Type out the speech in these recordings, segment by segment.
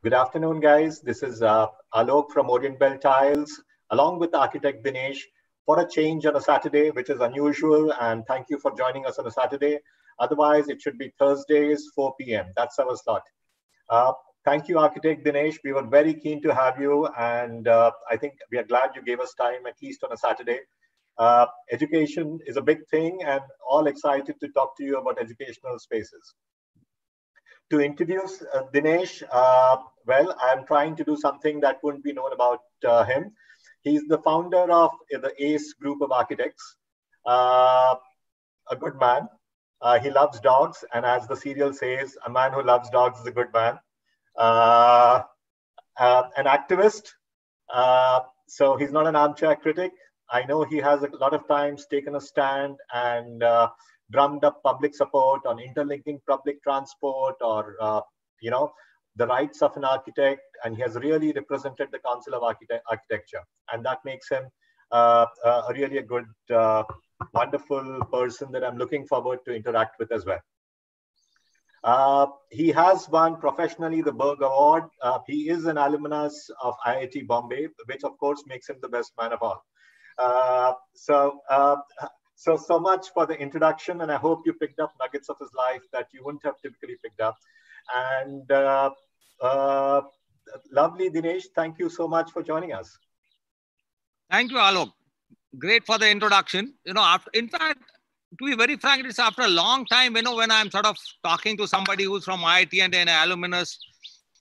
Good afternoon, guys. This is Alok from Orient Belt Tiles, along with architect Dinesh, for a change on a Saturday, which is unusual. And thank you for joining us on a Saturday. Otherwise, it should be Thursdays, 4 p.m. That's our slot. Uh, Thank you, architect Dinesh. We were very keen to have you, and I think we are glad you gave us time, at least on a Saturday. Education is a big thing, and all excited to talk to you about educational spaces. To introduce Dinesh, well, I'm trying to do something that wouldn't be known about him. He's the founder of the ACE group of architects, uh, a good man. He loves dogs, and as the serial says, a man who loves dogs is a good man. Uh, an activist, so he's not an armchair critic. I know he has a lot of times taken a stand and drummed up public support on interlinking public transport or, you know, the rights of an architect. And he has really represented the Council of Architecture. And that makes him really a good, wonderful person that I'm looking forward to interact with as well. He has won professionally the Berg Award. He is an alumnus of IIT Bombay, which of course makes him the best man of all. Uh, so, uh, so much for the introduction, and I hope you picked up nuggets of his life that you wouldn't have typically picked up. And uh, lovely, Dinesh, thank you so much for joining us. Thank you, Alok. Great for the introduction. In fact, to be very frank, it's after a long time, when I'm sort of talking to somebody who's from IIT and an alumnus.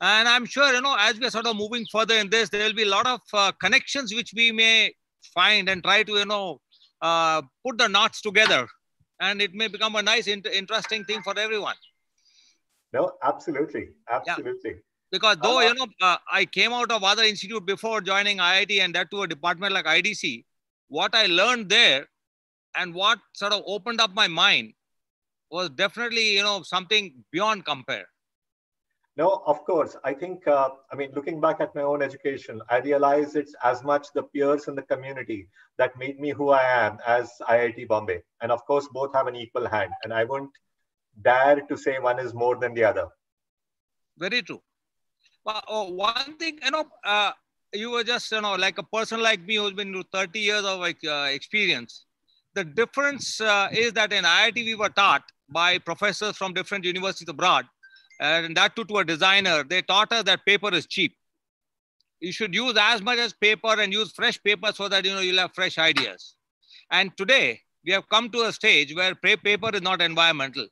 And I'm sure, as we're sort of moving further in this, there will be a lot of connections which we may find and try to, put the knots together. And it may become a nice, interesting thing for everyone. No, absolutely. Absolutely. Yeah. Because though, I came out of other institute before joining IIT and that to a department like IDC, what I learned there and what sort of opened up my mind was definitely, something beyond compare. No, of course. I think, looking back at my own education, I realize it's as much the peers in the community that made me who I am as IIT Bombay. And of course, both have an equal hand. And I wouldn't dare to say one is more than the other. Very true. Well, one thing, you were just, like a person like me who's been 30 years of experience. The difference is that in IIT, we were taught by professors from different universities abroad, and that too to a designer. They taught us that paper is cheap. You should use as much as paper and use fresh paper so that, you'll have fresh ideas. And today, we have come to a stage where paper is not environmental.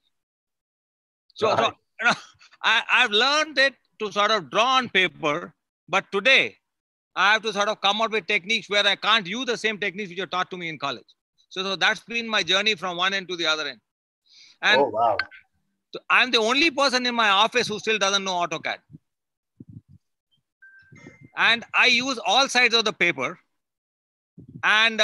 So, Right. I've learned it to sort of draw on paper, but today, I have to sort of come up with techniques where I can't use the same techniques which are taught to me in college. So that's been my journey from one end to the other end. And oh, wow. I'm the only person in my office who still doesn't know AutoCAD. And I use all sides of the paper. And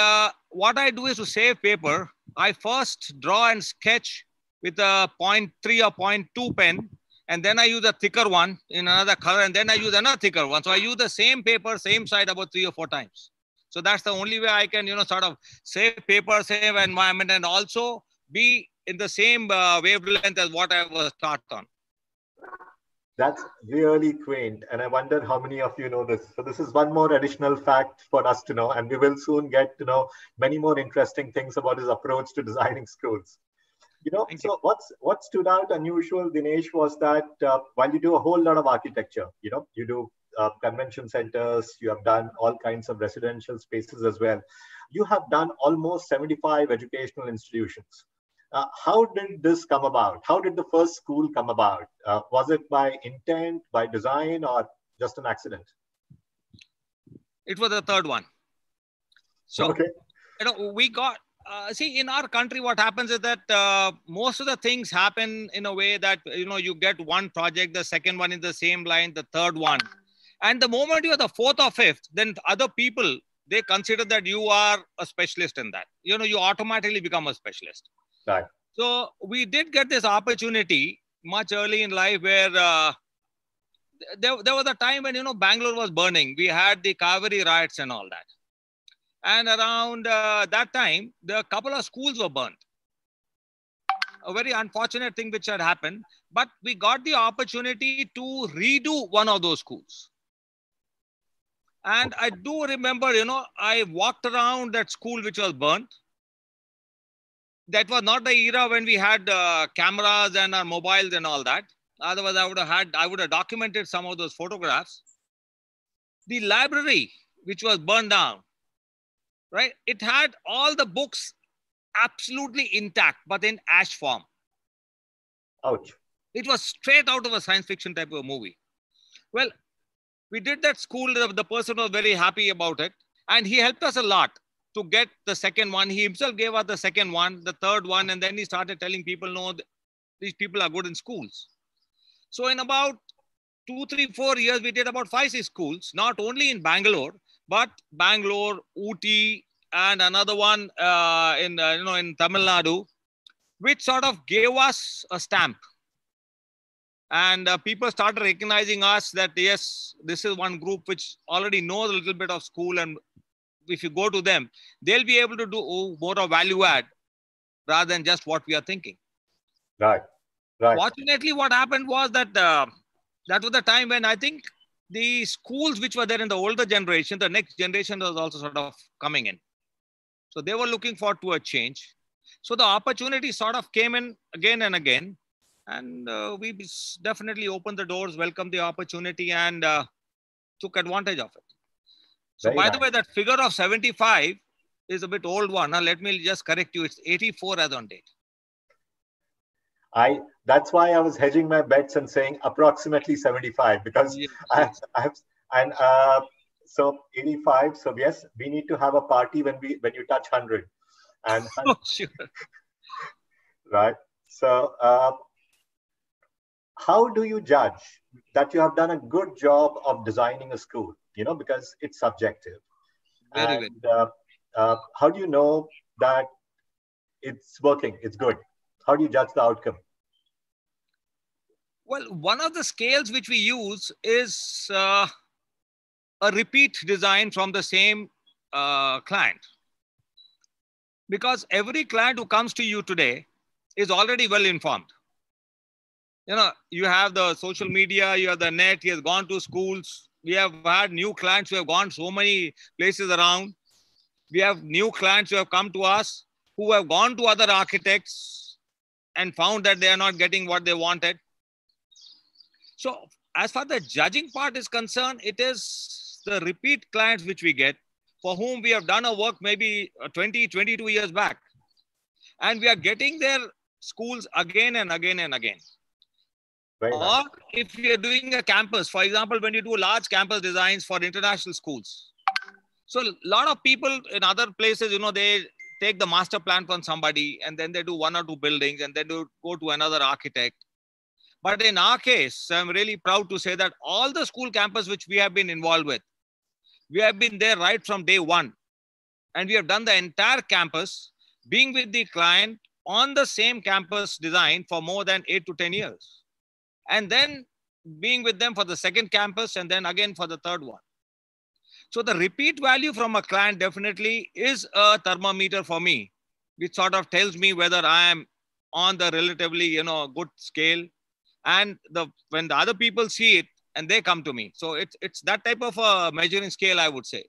what I do is to save paper, I first draw and sketch with a 0.3 or 0.2 pen. And then I use a thicker one in another color. And then I use another thicker one. So I use the same paper, same side about 3 or 4 times. So that's the only way I can, sort of save paper, save environment, and also be in the same wavelength as what I was taught on. That's really quaint. And I wonder how many of you know this. So this is one more additional fact for us to know. And we will soon get to know many more interesting things about his approach to designing schools. What stood out unusual, Dinesh, was that while you do a whole lot of architecture, you do convention centers, you have done all kinds of residential spaces as well. You have done almost 75 educational institutions. How did this come about? How did the first school come about? Was it by intent, by design, or just an accident? It was the third one. So, okay. We got, see, in our country, what happens is that most of the things happen in a way that, you get one project, the second one is the same line, the third one. And the moment you are the fourth or fifth, then other people, they consider that you are a specialist in that. You automatically become a specialist. Right. So we did get this opportunity much early in life where there was a time when, Bangalore was burning. We had the Kaveri riots and all that. And around that time, a couple of schools were burnt. a very unfortunate thing which had happened, but we got the opportunity to redo one of those schools. And I do remember, I walked around that school which was burnt. That was not the era when we had cameras and our mobiles and all that. Otherwise, I would have documented some of those photographs. The library, which was burned down, right? It had all the books absolutely intact, but in ash form. Ouch. It was straight out of a science fiction type of movie. Well, we did that school. The person was very happy about it. And he helped us a lot to get the second one. He himself gave us the second one, the third one. And then he started telling people, no, these people are good in schools. So in about 2, 3, 4 years, we did about 5, 6 schools, not only in Bangalore, but Bangalore, Ooty, and another one in Tamil Nadu, which sort of gave us a stamp. And people started recognizing us that, yes, this is one group which already knows a little bit of school. And if you go to them, they'll be able to do more of value add rather than just what we are thinking. Right, right. Fortunately, what happened was that that was the time when I think the schools which were there in the older generation, the next generation was also sort of coming in. So they were looking forward to a change. So the opportunity sort of came in again and again. And we definitely opened the doors, welcomed the opportunity, and took advantage of it. So by the way, that figure of 75 is a bit old one. Now, let me just correct you. It's 84 as on date. That's why I was hedging my bets and saying approximately 75, because yes. So 85. So yes, we need to have a party when you touch 100. And oh, sure. Right. So how do you judge that you have done a good job of designing a school? Because it's subjective. Very good. How do you know that it's working, it's good? How do you judge the outcome? Well, one of the scales which we use is a repeat design from the same client. Because every client who comes to you today is already well informed. You have the social media, you have the net, he has gone to schools. We have had new clients who have gone so many places around. We have new clients who have come to us, who have gone to other architects and found that they are not getting what they wanted. So as far as the judging part is concerned, it is the repeat clients which we get, for whom we have done a work maybe 20, 22 years back. And we are getting their schools again and again and again. Very nice. Or if we are doing a campus, for example, when you do large campus designs for international schools. So a lot of people in other places, they take the master plan from somebody and then they do 1 or 2 buildings and then they go to another architect. But in our case, I'm really proud to say that all the school campus which we have been involved with, we have been there right from day one. And we have done the entire campus, being with the client on the same campus design for more than 8 to 10 years. And then being with them for the second campus and then again for the third one. So the repeat value from a client definitely is a thermometer for me, which sort of tells me whether I am on the relatively, good scale. And when the other people see it and they come to me. So it's that type of a measuring scale, I would say.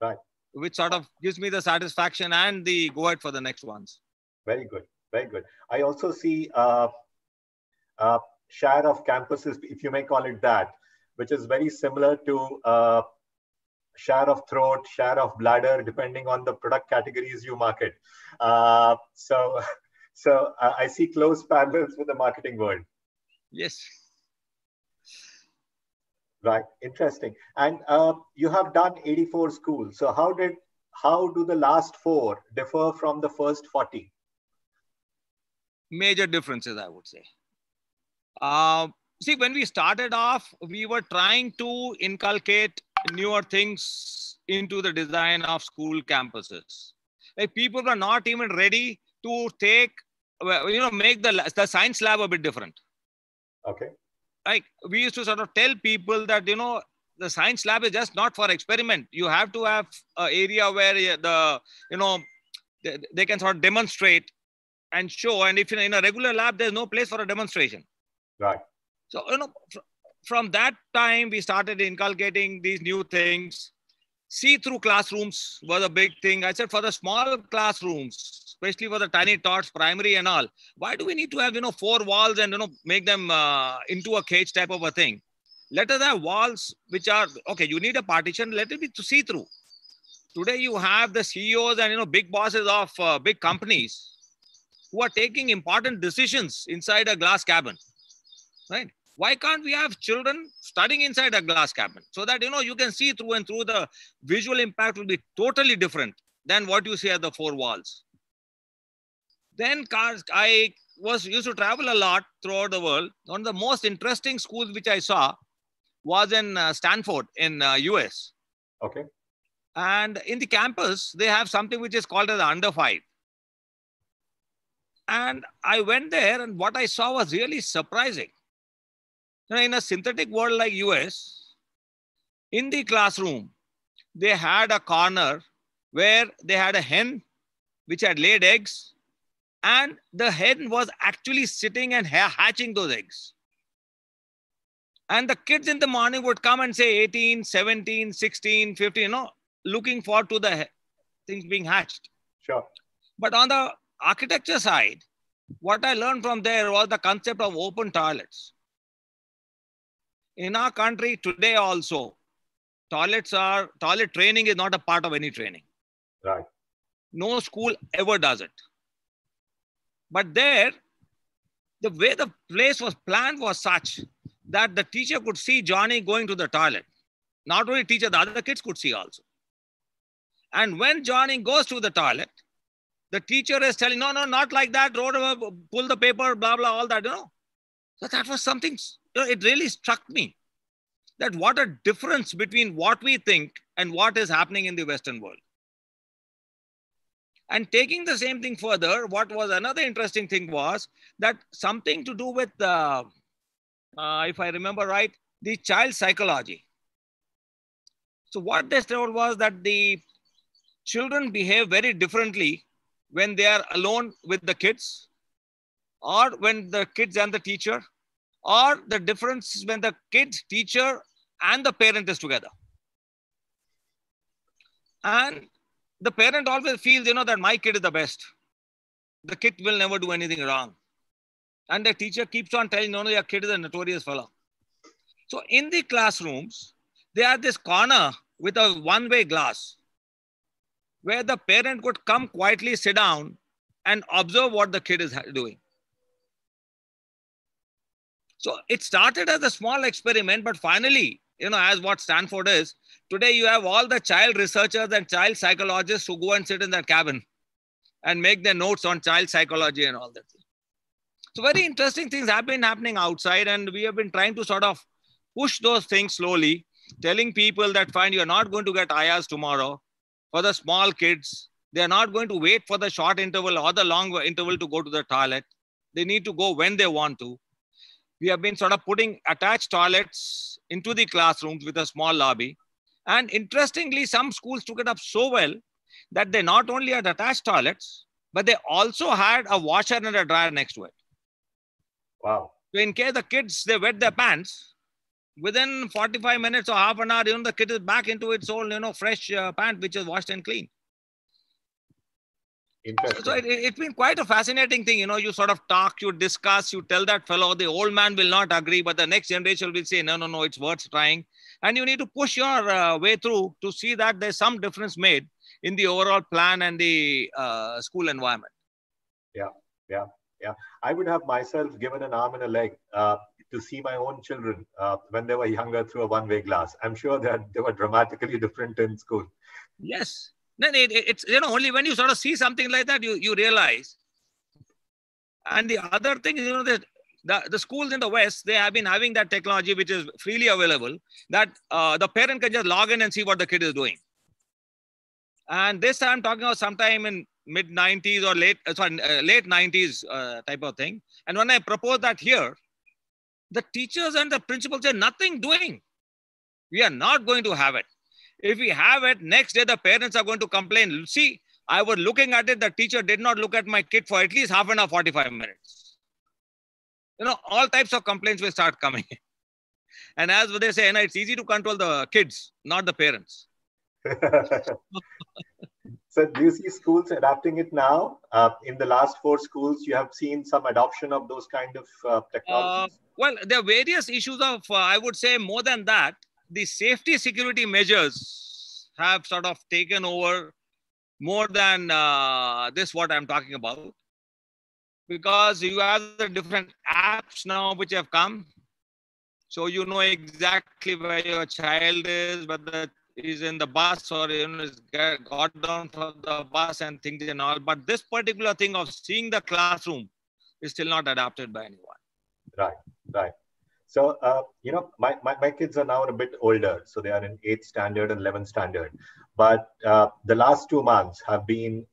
Right. Which sort of gives me the satisfaction and the go ahead for the next ones. Very good. Very good. I also see share of campuses, if you may call it that, which is very similar to share of throat, share of bladder, depending on the product categories you market. So I see close parallels with the marketing world. Yes. Right. Interesting. And you have done 84 schools. So how do the last 4 differ from the first 40? Major differences, I would say. See, when we started off, we were trying to inculcate newer things into the design of school campuses. Like people were not even ready to make the science lab a bit different. Okay. Like we used to sort of tell people that, the science lab is just not for experiment. You have to have an area where they can sort of demonstrate and show. And if in a regular lab, there's no place for a demonstration. Right. So, from that time, we started inculcating these new things. See-through classrooms was a big thing. I said for the small classrooms, especially for the tiny tots, primary and all, why do we need to have, 4 walls and, make them into a cage type of a thing? Let us have walls which are, okay, you need a partition, let it be to see-through. Today you have the CEOs and, big bosses of big companies who are taking important decisions inside a glass cabin, right? Why can't we have children studying inside a glass cabin so that, you can see through and through? The visual impact will be totally different than what you see at the 4 walls. Then I used to travel a lot throughout the world. One of the most interesting schools which I saw was in Stanford in US. Okay. And in the campus, they have something which is called as Under 5. And I went there and what I saw was really surprising. In a synthetic world like US, in the classroom, they had a corner where they had a hen which had laid eggs, and the hen was actually sitting and hatching those eggs. And the kids in the morning would come and say 18, 17, 16, 15, looking forward to the things being hatched. Sure. But on the architecture side, what I learned from there was the concept of open toilets. In our country today also, toilet training is not a part of any training. Right. No school ever does it. But there, the way the place was planned was such that the teacher could see Johnny going to the toilet. Not only teacher, the other kids could see also. And when Johnny goes to the toilet, the teacher is telling, no, not like that, pull the paper, blah, blah, all that, So that was something, it really struck me that what a difference between what we think and what is happening in the Western world. And taking the same thing further, what was another interesting thing was that something to do with, if I remember right, the child psychology. So what they told was that the children behave very differently when they are alone with the kids, or when the kids and the teacher, or the difference is when the kids, teacher, and the parent is together. And the parent always feels, that my kid is the best. The kid will never do anything wrong. And the teacher keeps on telling, no, your kid is a notorious fellow. So in the classrooms, they have this corner with a one-way glass where the parent could come quietly sit down and observe what the kid is doing. So it started as a small experiment, but finally, as what Stanford is, today you have all the child researchers and child psychologists who go and sit in that cabin and make their notes on child psychology and all that. So very interesting things have been happening outside, and we have been trying to sort of push those things slowly, telling people that, fine, you're not going to get IRs tomorrow. For the small kids, they're not going to wait for the short interval or the long interval to go to the toilet. They need to go when they want to. We have been sort of putting attached toilets into the classrooms with a small lobby. And interestingly, some schools took it up so well that they not only had attached toilets, but they also had a washer and a dryer next to it. Wow. So in case the kids, they wet their pants, within 45 minutes or half an hour, the kid is back into its own, fresh pant, which is washed and clean. Interesting. So it's been quite a fascinating thing. You sort of talk, you discuss, you tell that fellow, the old man will not agree, but the next generation will say, no, it's worth trying. And you need to push your way through to see that there's some difference made in the overall plan and the school environment. Yeah. I would have myself given an arm and a leg to see my own children when they were younger through a one-way glass. I'm sure that they were dramatically different in school. Yes. Then it's, only when you sort of see something like that, you realize. And the other thing is, that the schools in the West, they have been having that technology, which is freely available, that the parent can just log in and see what the kid is doing. And this I'm talking about sometime in mid 90s or late 90s type of thing. And when I proposed that here, the teachers and the principals said, nothing doing. We are not going to have it. If we have it, next day the parents are going to complain. See, I was looking at it. The teacher did not look at my kid for at least half an hour, 45 minutes. All types of complaints will start coming. And as they say, it's easy to control the kids, not the parents. So do you see schools adapting it now? In the last 4 schools, you have seen some adoption of those kind of technologies? Well, there are various issues of, I would say more than that, the safety security measures have sort of taken over more than this, what I'm talking about. Because you have the different apps now which have come. So you know exactly where your child is, whether he's in the bus or is got down from the bus and things and all. But this particular thing of seeing the classroom is still not adapted by anyone. Right. So, my kids are now a bit older. So they are in 8th standard and 11th standard. But the last 2 months have been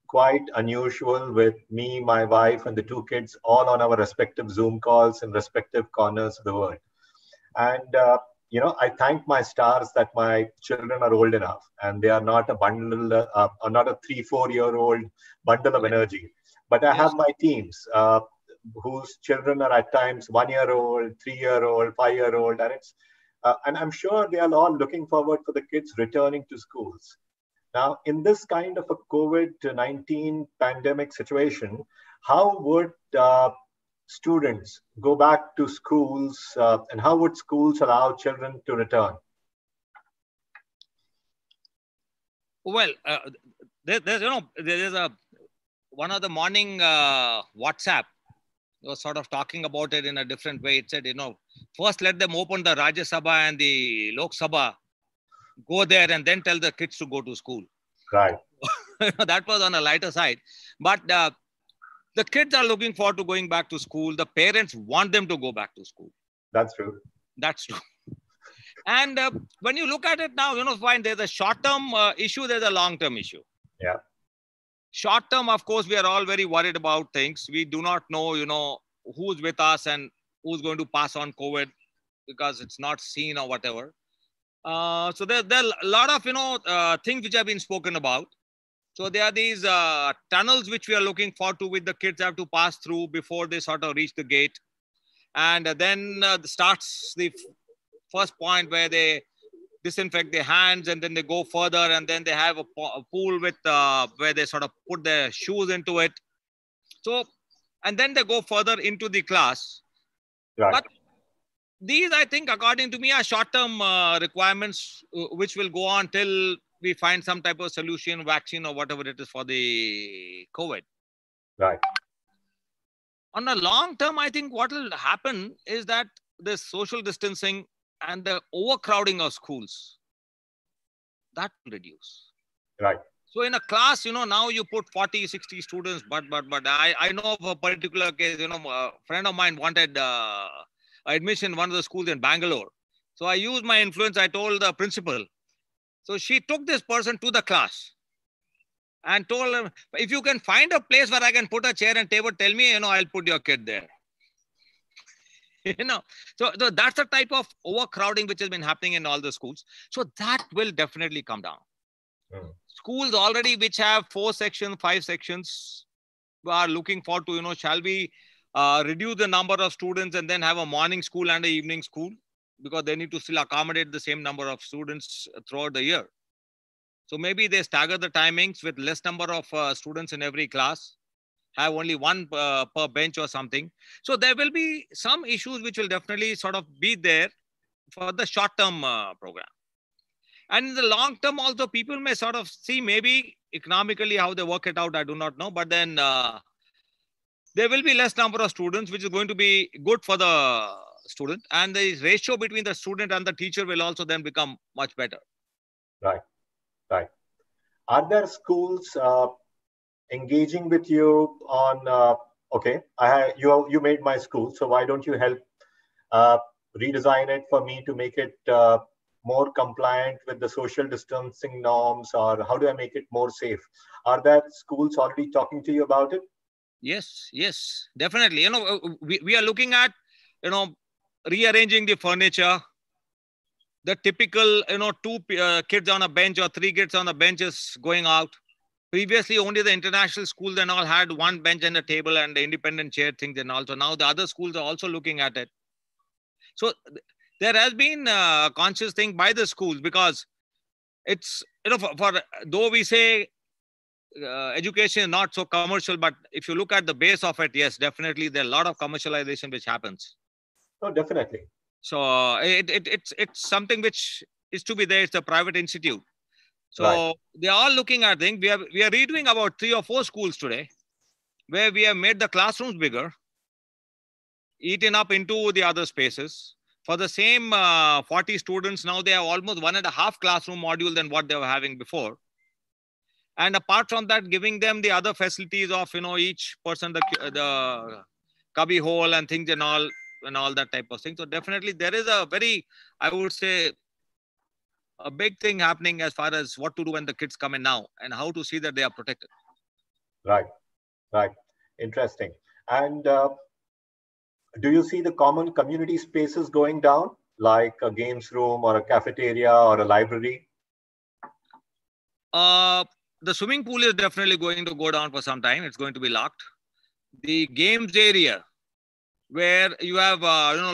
quite unusual with me, my wife, and the 2 kids all on our respective Zoom calls in respective corners of the world. And, I thank my stars that my children are old enough and they are not a bundle, not a 3-4-year-old bundle of energy. But I have my teams whose children are at times 1-year-old, 3-year-old, 5-year-old. And I'm sure they are all looking forward for the kids returning to schools. Now, in this kind of a COVID-19 pandemic situation, how would students go back to schools and how would schools allow children to return? Well, there's one of the morning WhatsApp was sort of talking about it in a different way. It said, first let them open the Rajya Sabha and the Lok Sabha, go there and then tell the kids to go to school. Right. That was on a lighter side. But the kids are looking forward to going back to school. The parents want them to go back to school. That's true. That's true. And when you look at it now, fine, there's a short-term issue, there's a long-term issue. Yeah. Short-term, of course, we are all very worried about things. We do not know, who's with us and who's going to pass on COVID because it's not seen or whatever. So there are a lot of, things which have been spoken about. So there are these tunnels which we are looking forward to, which the kids have to pass through before they sort of reach the gate. And then starts the first point where they disinfect their hands and then they go further and then they have a pool with where they sort of put their shoes into it. So, and then they go further into the class. Right. But these, I think, according to me, are short-term requirements which will go on till we find some type of solution, vaccine or whatever it is for the COVID. Right. On a long term, I think what will happen is that the social distancing and the overcrowding of schools, that will reduce. Right. So in a class, now you put 40, 60 students, but I know of a particular case, a friend of mine wanted admission in one of the schools in Bangalore. So I used my influence. I told the principal. So she took this person to the class and told him, if you can find a place where I can put a chair and table, tell me, I'll put your kid there. So that's the type of overcrowding which has been happening in all the schools. So that will definitely come down. Schools already which have 4 sections, 5 sections are looking forward to, shall we reduce the number of students and then have a morning school and an evening school? Because they need to still accommodate the same number of students throughout the year. So maybe they stagger the timings with less number of students in every class, have only one per bench or something. So there will be some issues which will definitely sort of be there for the short-term program. And in the long term also, people may sort of see maybe economically how they work it out, I do not know. But then there will be less number of students, which is going to be good for the student. And the ratio between the student and the teacher will also then become much better. Right. Are there schools engaging with you on, okay, you made my school, so why don't you help redesign it for me to make it more compliant with the social distancing norms, or how do I make it more safe? Are there schools already talking to you about it? Yes, definitely. We are looking at, rearranging the furniture. The typical, 2 kids on a bench or 3 kids on the bench is going out. Previously, only the international schools and all had one bench and a table and the independent chair things and all. So now the other schools are also looking at it. So there has been a conscious thing by the schools, because it's, for though we say education is not so commercial, but if you look at the base of it, yes, definitely there are a lot of commercialization which happens. Oh, definitely. So it's something which is to be there. It's a private institute. So Right. they are looking at things. We are redoing about 3 or 4 schools today, where we have made the classrooms bigger, eaten up into the other spaces. For the same 40 students, now they have almost 1.5 classroom module than what they were having before. And apart from that, giving them the other facilities of, each person, the cubby hole and things and all that type of thing. So definitely there is a very, I would say, a big thing happening as far as what to do when the kids come in now and how to see that they are protected. Right. Right. Interesting. And do you see the common community spaces going down, like a games room or a cafeteria or a library? The swimming pool is definitely going to go down for some time. It's going to be locked. The games area, where you have,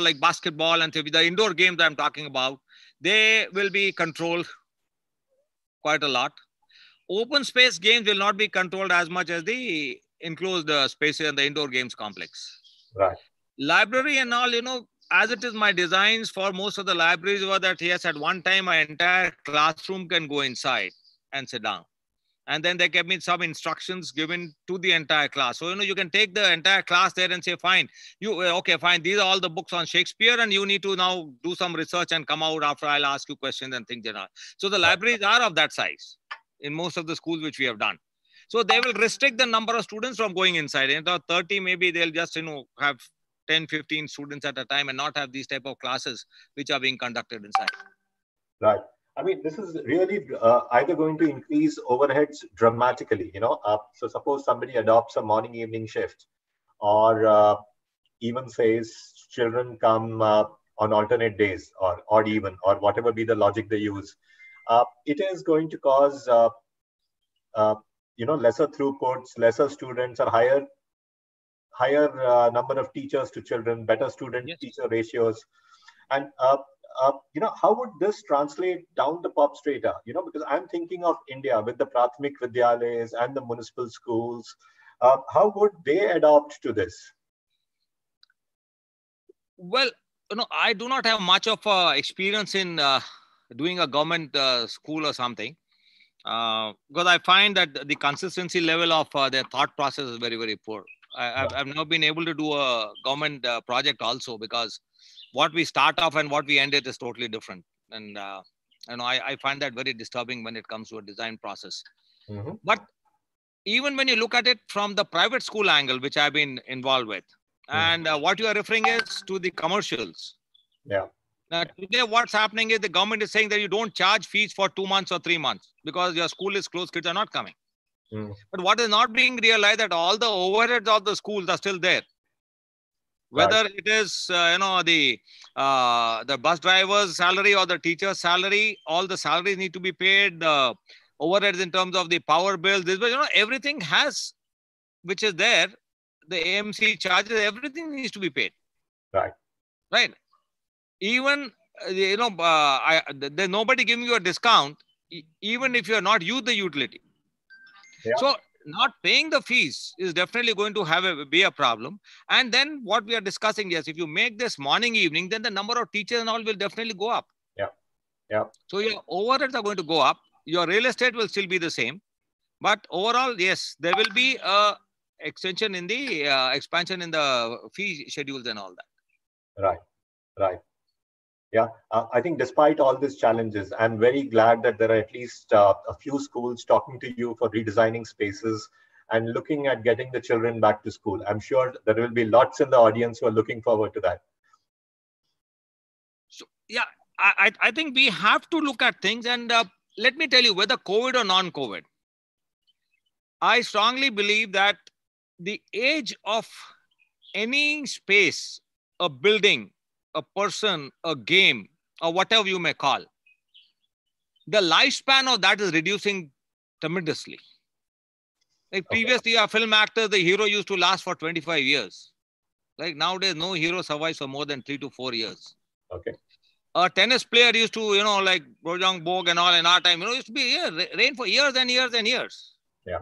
like basketball and the indoor games I'm talking about, they will be controlled quite a lot. Open space games will not be controlled as much as the enclosed spaces and the indoor games complex. Right. Library and all, as it is, my designs for most of the libraries were that, yes, at one time, my entire classroom can go inside and sit down. And then there can be some instructions given to the entire class. So, you can take the entire class there and say, fine, okay, fine. These are all the books on Shakespeare, and you need to now do some research and come out after I'll ask you questions and things like that. So the libraries are of that size in most of the schools which we have done. So they will restrict the number of students from going inside. In 30, maybe they'll just, have 10, 15 students at a time and not have these type of classes which are being conducted inside. Right. I mean, this is really either going to increase overheads dramatically, so suppose somebody adopts a morning evening shift, or even says children come on alternate days or odd even, or whatever be the logic they use. It is going to cause, lesser throughputs, lesser students, or higher number of teachers to children, better student-teacher ratios. And how would this translate down the pop strata? Because I'm thinking of India with the Prathmik Vidyalayas and the municipal schools. How would they adopt to this? Well, I do not have much of experience in doing a government school or something, because I find that the consistency level of their thought process is very, very poor. I've now been able to do a government project also, because what we start off and what we end it is totally different. And, I find that very disturbing when it comes to a design process. Mm-hmm. But even when you look at it from the private school angle, which I've been involved with, and what you are referring is to the commercials. Yeah. Now, today, what's happening is the government is saying that you don't charge fees for 2 months or 3 months because your school is closed, kids are not coming. But what is not being realized, that all the overheads of the schools are still there. Whether it is, the bus driver's salary or the teacher's salary, all the salaries need to be paid. The overheads in terms of the power bills, everything has, which is there, the AMC charges, everything needs to be paid. Right. Even, there's nobody giving you a discount, even if you're not used the utility. Yeah. So not paying the fees is definitely going to be a problem. And then what we are discussing, yes, if you make this morning, evening, then the number of teachers and all will definitely go up. Yeah. So your overheads are going to go up. Your real estate will still be the same. But overall, yes, there will be a extension in the expansion in the fee schedules and all that. Right. Yeah, I think despite all these challenges, I'm very glad that there are at least a few schools talking to you for redesigning spaces and looking at getting the children back to school. I'm sure there will be lots in the audience who are looking forward to that. So, yeah, I think we have to look at things. And let me tell you, whether COVID or non-COVID, I strongly believe that the age of any space, a building, a person, a game, or whatever you may call, the lifespan of that is reducing tremendously. Like previously, a film actor, the hero used to last for 25 years. Like nowadays, no hero survives for more than 3 to 4 years. Okay. A tennis player used to, like Rojang Borg and all in our time, used to be reign for years and years and years. Yeah.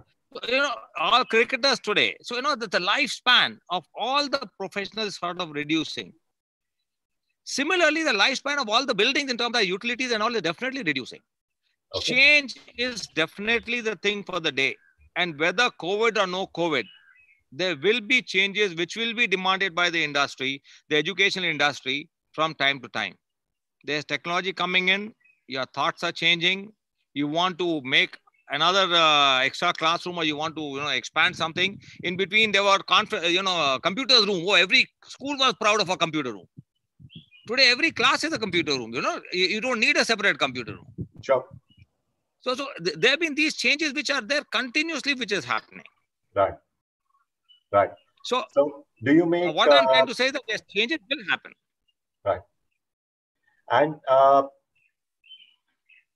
All cricketers today. So, that the lifespan of all the professionals sort of reducing. Similarly, the lifespan of all the buildings in terms of utilities and all is definitely reducing. Okay. Change is definitely the thing for the day. And whether COVID or no COVID, there will be changes which will be demanded by the industry, the educational industry, from time to time. There's technology coming in, your thoughts are changing, you want to make another extra classroom, or you want to expand something. In between, there were computers room. Every school was proud of a computer room. Today, every class is a computer room. You don't need a separate computer room. Sure. So there have been these changes which are there continuously, which is happening. Right. So do you make... what I'm trying to say is that yes, changes will happen. Right. And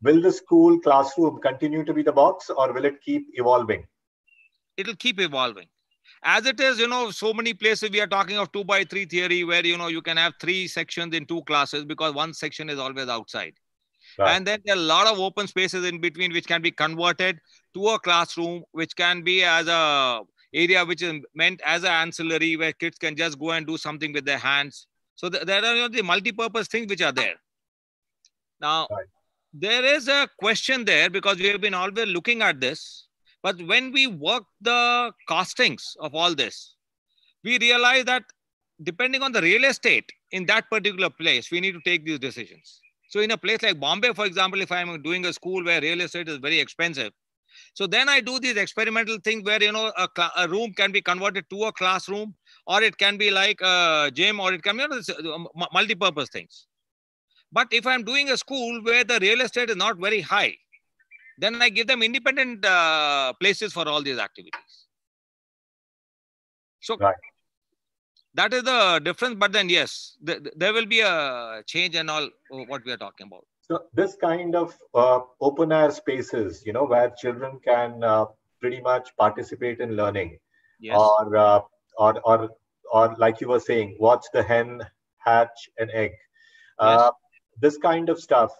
will the school classroom continue to be the box, or will it keep evolving? It'll keep evolving. As it is, so many places we are talking of 2x3 theory, where, you can have 3 sections in 2 classes because one section is always outside. Right. And then there are a lot of open spaces in between which can be converted to a classroom, which can be as a area which is meant as an ancillary, where kids can just go and do something with their hands. So there are the multi-purpose things which are there. Now, right. There is a question there, because we have been always looking at this. But when we work the costings of all this, we realize that depending on the real estate in that particular place, we need to take these decisions. So in a place like Bombay, for example, if I'm doing a school where real estate is very expensive, so then I do these experimental things where, a room can be converted to a classroom, or it can be like a gym, or it can be multi-purpose things. But if I'm doing a school where the real estate is not very high, then I give them independent places for all these activities. So right. That is the difference. But then, yes, there will be a change and all what we are talking about. So this kind of open air spaces, where children can pretty much participate in learning, yes. or like you were saying, watch the hen hatch an egg. Yes. This kind of stuff,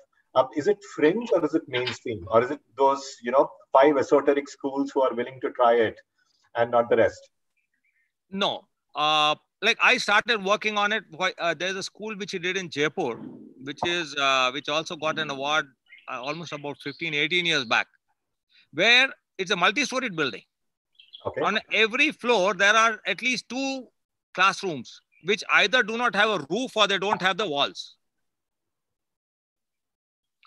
is it fringe or is it mainstream, or is it those 5 esoteric schools who are willing to try it and not the rest? No. Like I started working on it. There's a school which he did in Jaipur, which also got an award almost about 15, 18 years back, where it's a multi-storied building. Okay. On every floor, there are at least 2 classrooms, which either do not have a roof or they don't have the walls.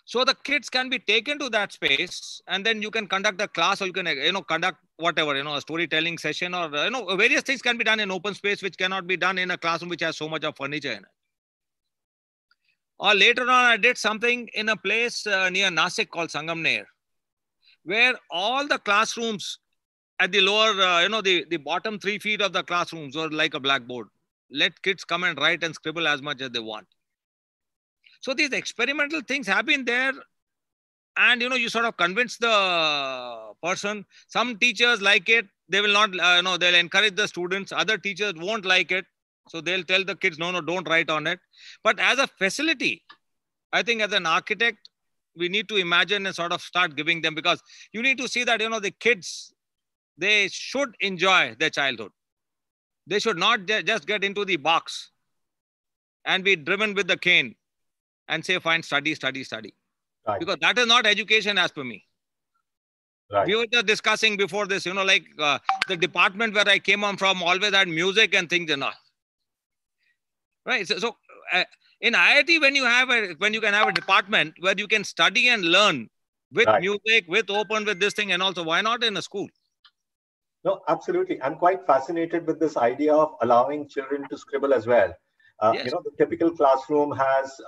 So the kids can be taken to that space, and then you can conduct a class, or you can, conduct whatever, a storytelling session, or, various things can be done in open space, which cannot be done in a classroom which has so much of furniture in it. Or later on, I did something in a place near Nasik called Sangamner, where all the classrooms at the lower, the bottom 3 feet of the classrooms were like a blackboard. Let kids come and write and scribble as much as they want. So these experimental things have been there, and you sort of convince the person. Some teachers like it, they will not, they'll encourage the students. Other teachers won't like it, so they'll tell the kids, no, don't write on it. But as a facility, I think as an architect, we need to imagine and sort of start giving them, because you need to see that, the kids, they should enjoy their childhood. They should not just get into the box and be driven with the cane and say, fine, study. Right. Because that is not education as per me. Right. We were just discussing before this, the department where I came from always had music and things and all. Right. So in IIT, when you can have a department where you can study and learn with right. music, with open, with this thing, and also, why not in a school? No, absolutely. I'm quite fascinated with this idea of allowing children to scribble as well. Yes. The typical classroom has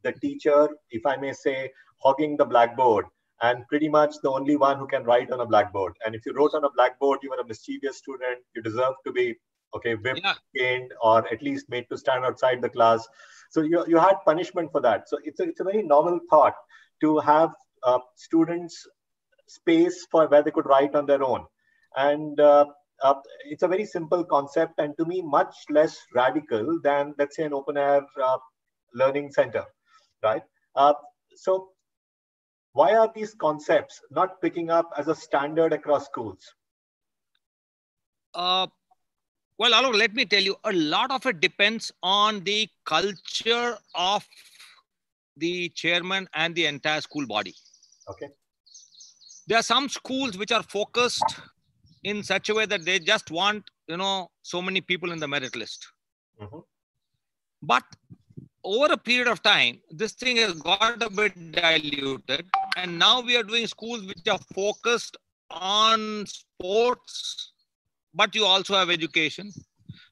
the teacher, if I may say, hogging the blackboard, and pretty much the only one who can write on a blackboard. And if you wrote on a blackboard, you were a mischievous student, you deserve to be, whipped, caned, or at least made to stand outside the class. So you had punishment for that. So it's a very novel thought to have students space for where they could write on their own. And it's a very simple concept, and to me, much less radical than, let's say, an open air learning center, right? So why are these concepts not picking up as a standard across schools? Well, Alok, let me tell you, a lot of it depends on the culture of the chairman and the entire school body. Okay. There are some schools which are focused in such a way that they just want, so many people in the merit list. Mm-hmm. But over a period of time, this thing has got a bit diluted. And now we are doing schools which are focused on sports, but you also have education.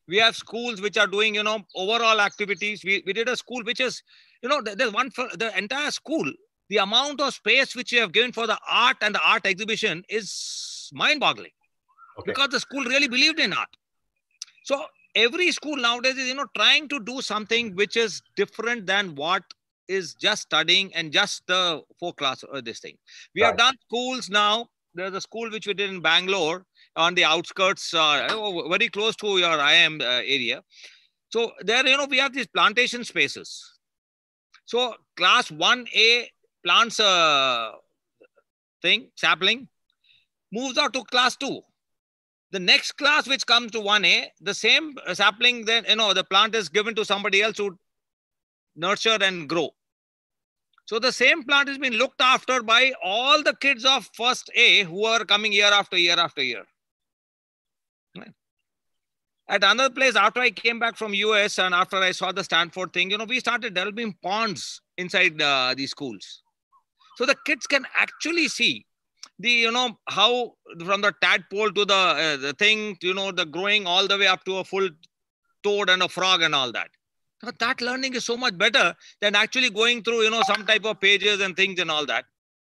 We have schools which are doing, overall activities. We did a school which is, there's one for the entire school. The amount of space which you have given for the art and the art exhibition is mind-boggling. Okay. Because the school really believed in art. So every school nowadays is, trying to do something which is different than what is just studying and just the 4 class or this thing. We have done schools now. There's a school which we did in Bangalore on the outskirts, very close to your IIM area. So there, we have these plantation spaces. So class 1A plants a sapling, moves out to class 2. The next class which comes to 1A, the same sapling, then, the plant is given to somebody else to nurture and grow. So the same plant has been looked after by all the kids of first A who are coming year after year after year. Right. At another place, after I came back from US and after I saw the Stanford thing, we started developing ponds inside these schools. So the kids can actually see the, how from the tadpole to the thing, the growing all the way up to a full toad and a frog and all that. So that learning is so much better than actually going through, some type of pages and things and all that.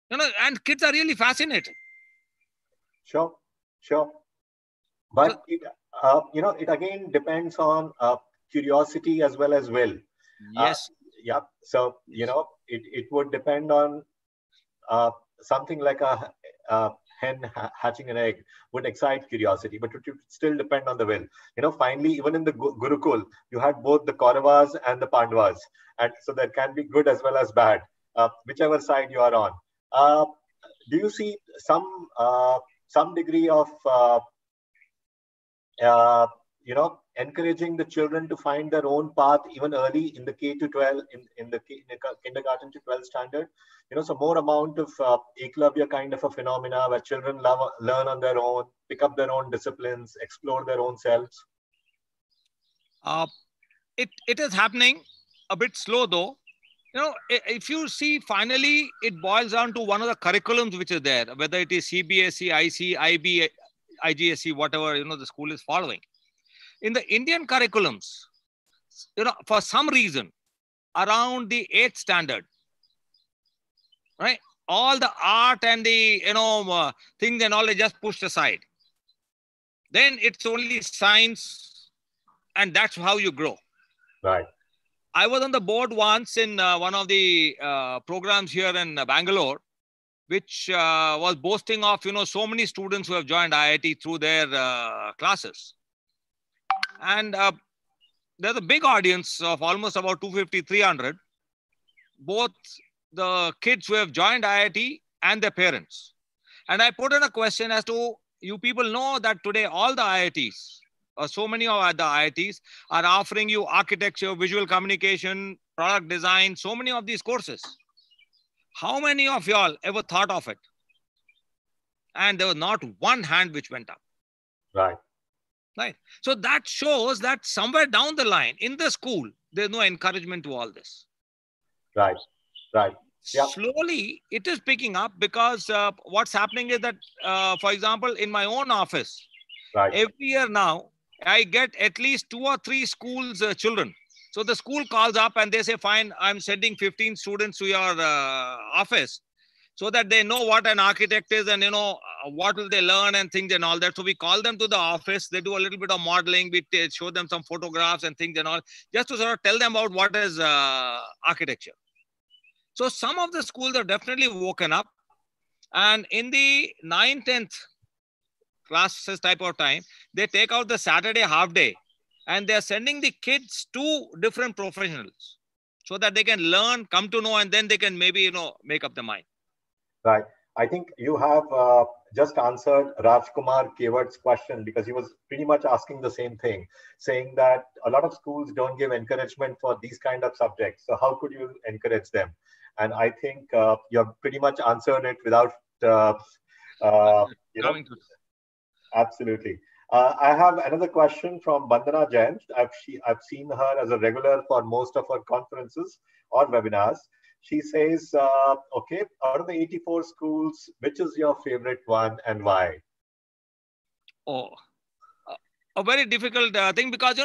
And kids are really fascinated. Sure. But it, it again depends on curiosity as well as will. Yes. Yeah. So, it would depend on something like a hen hatching an egg would excite curiosity, but it would still depend on the will. Finally, even in the Gurukul, you had both the Kauravas and the Pandavas. And so there can be good as well as bad, whichever side you are on. Do you see some degree of encouraging the children to find their own path even early in the K to 12, in the kindergarten to 12 standard? So more amount of Eklavya kind of a phenomena where children learn on their own, pick up their own disciplines, explore their own selves. It is happening a bit slow though. If you see, finally, it boils down to one of the curriculums which is there, whether it is CBSE, IC, IB, IGSE, whatever, the school is following. In the Indian curriculums, for some reason, around the 8th standard, right, all the art and the, things and all are just pushed aside. Then it's only science, and that's how you grow. Right. I was on the board once in one of the programs here in Bangalore, which was boasting of, so many students who have joined IIT through their classes. And there's a big audience of almost about 250, 300, both the kids who have joined IIT and their parents. And I put in a question as to, you people know that today all the IITs, or so many of the IITs, are offering you architecture, visual communication, product design, so many of these courses. How many of y'all ever thought of it? And there was not one hand which went up. Right. Right. So that shows that somewhere down the line in the school, there's no encouragement to all this. Right. Yeah. Slowly, it is picking up because what's happening is that, for example, in my own office, every year now, I get at least 2 or 3 schools' children. So the school calls up and they say, fine, I'm sending 15 students to your office so that they know what an architect is and, what will they learn and things and all that. So we call them to the office. They do a little bit of modeling. We show them some photographs and things and all, just to sort of tell them about what is architecture. So some of the schools are definitely woken up. And in the 9th, 10th, classes type of time, they take out the Saturday half day and they're sending the kids to different professionals so that they can learn, come to know, and then they can maybe, make up their mind. Right. I think you have just answered Rajkumar Kewad's question, because he was pretty much asking the same thing, saying that a lot of schools don't give encouragement for these kind of subjects. So how could you encourage them? And I think you have pretty much answered it without, absolutely. I have another question from Bandana Jain. I've seen her as a regular for most of her conferences or webinars. She says, okay, out of the 84 schools, which is your favorite one and why? Oh, a very difficult thing, because,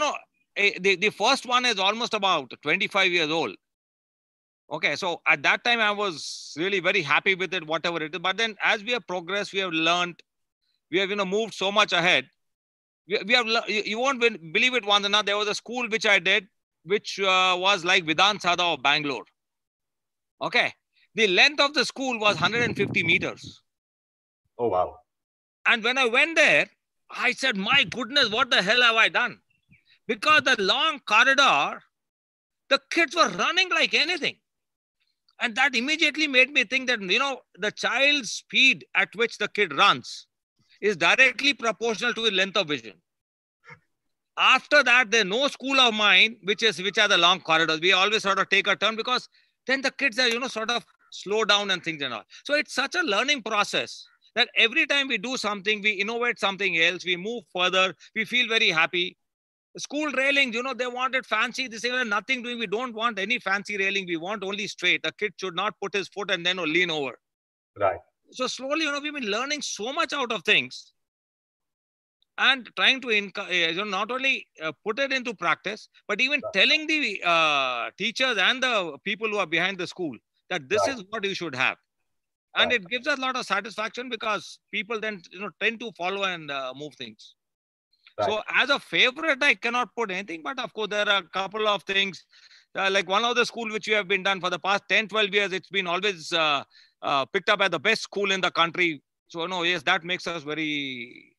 the first one is almost about 25 years old. Okay, so at that time, I was really very happy with it, whatever it is. But then as we have progressed, we have learned, we have, moved so much ahead. We have, you won't believe it, Vandana, there was a school which I did, which was like Vidhan Sada of Bangalore. Okay. The length of the school was 150 meters. Oh, wow. And when I went there, I said, my goodness, what the hell have I done? Because the long corridor, the kids were running like anything. And that immediately made me think that, the child's speed at which the kid runs is directly proportional to the length of vision. After that, there's no school of mine, which are the long corridors. We always sort of take a turn, because then the kids are, sort of slow down and things and all. So it's such a learning process that every time we do something, we innovate something else, we move further, we feel very happy. School railings, they wanted fancy. They say, nothing doing. We don't want any fancy railing. We want only straight. The kid should not put his foot and then lean over. Right. So slowly, we've been learning so much out of things and trying to not only put it into practice, but even telling the teachers and the people who are behind the school that this is what you should have. And it gives us a lot of satisfaction, because people then tend to follow and move things. So as a favorite, I cannot put anything, but of course, there are a couple of things. Like one of the school which we have been done for the past 10, 12 years, it's been always picked up as the best school in the country. So, yes, that makes us very,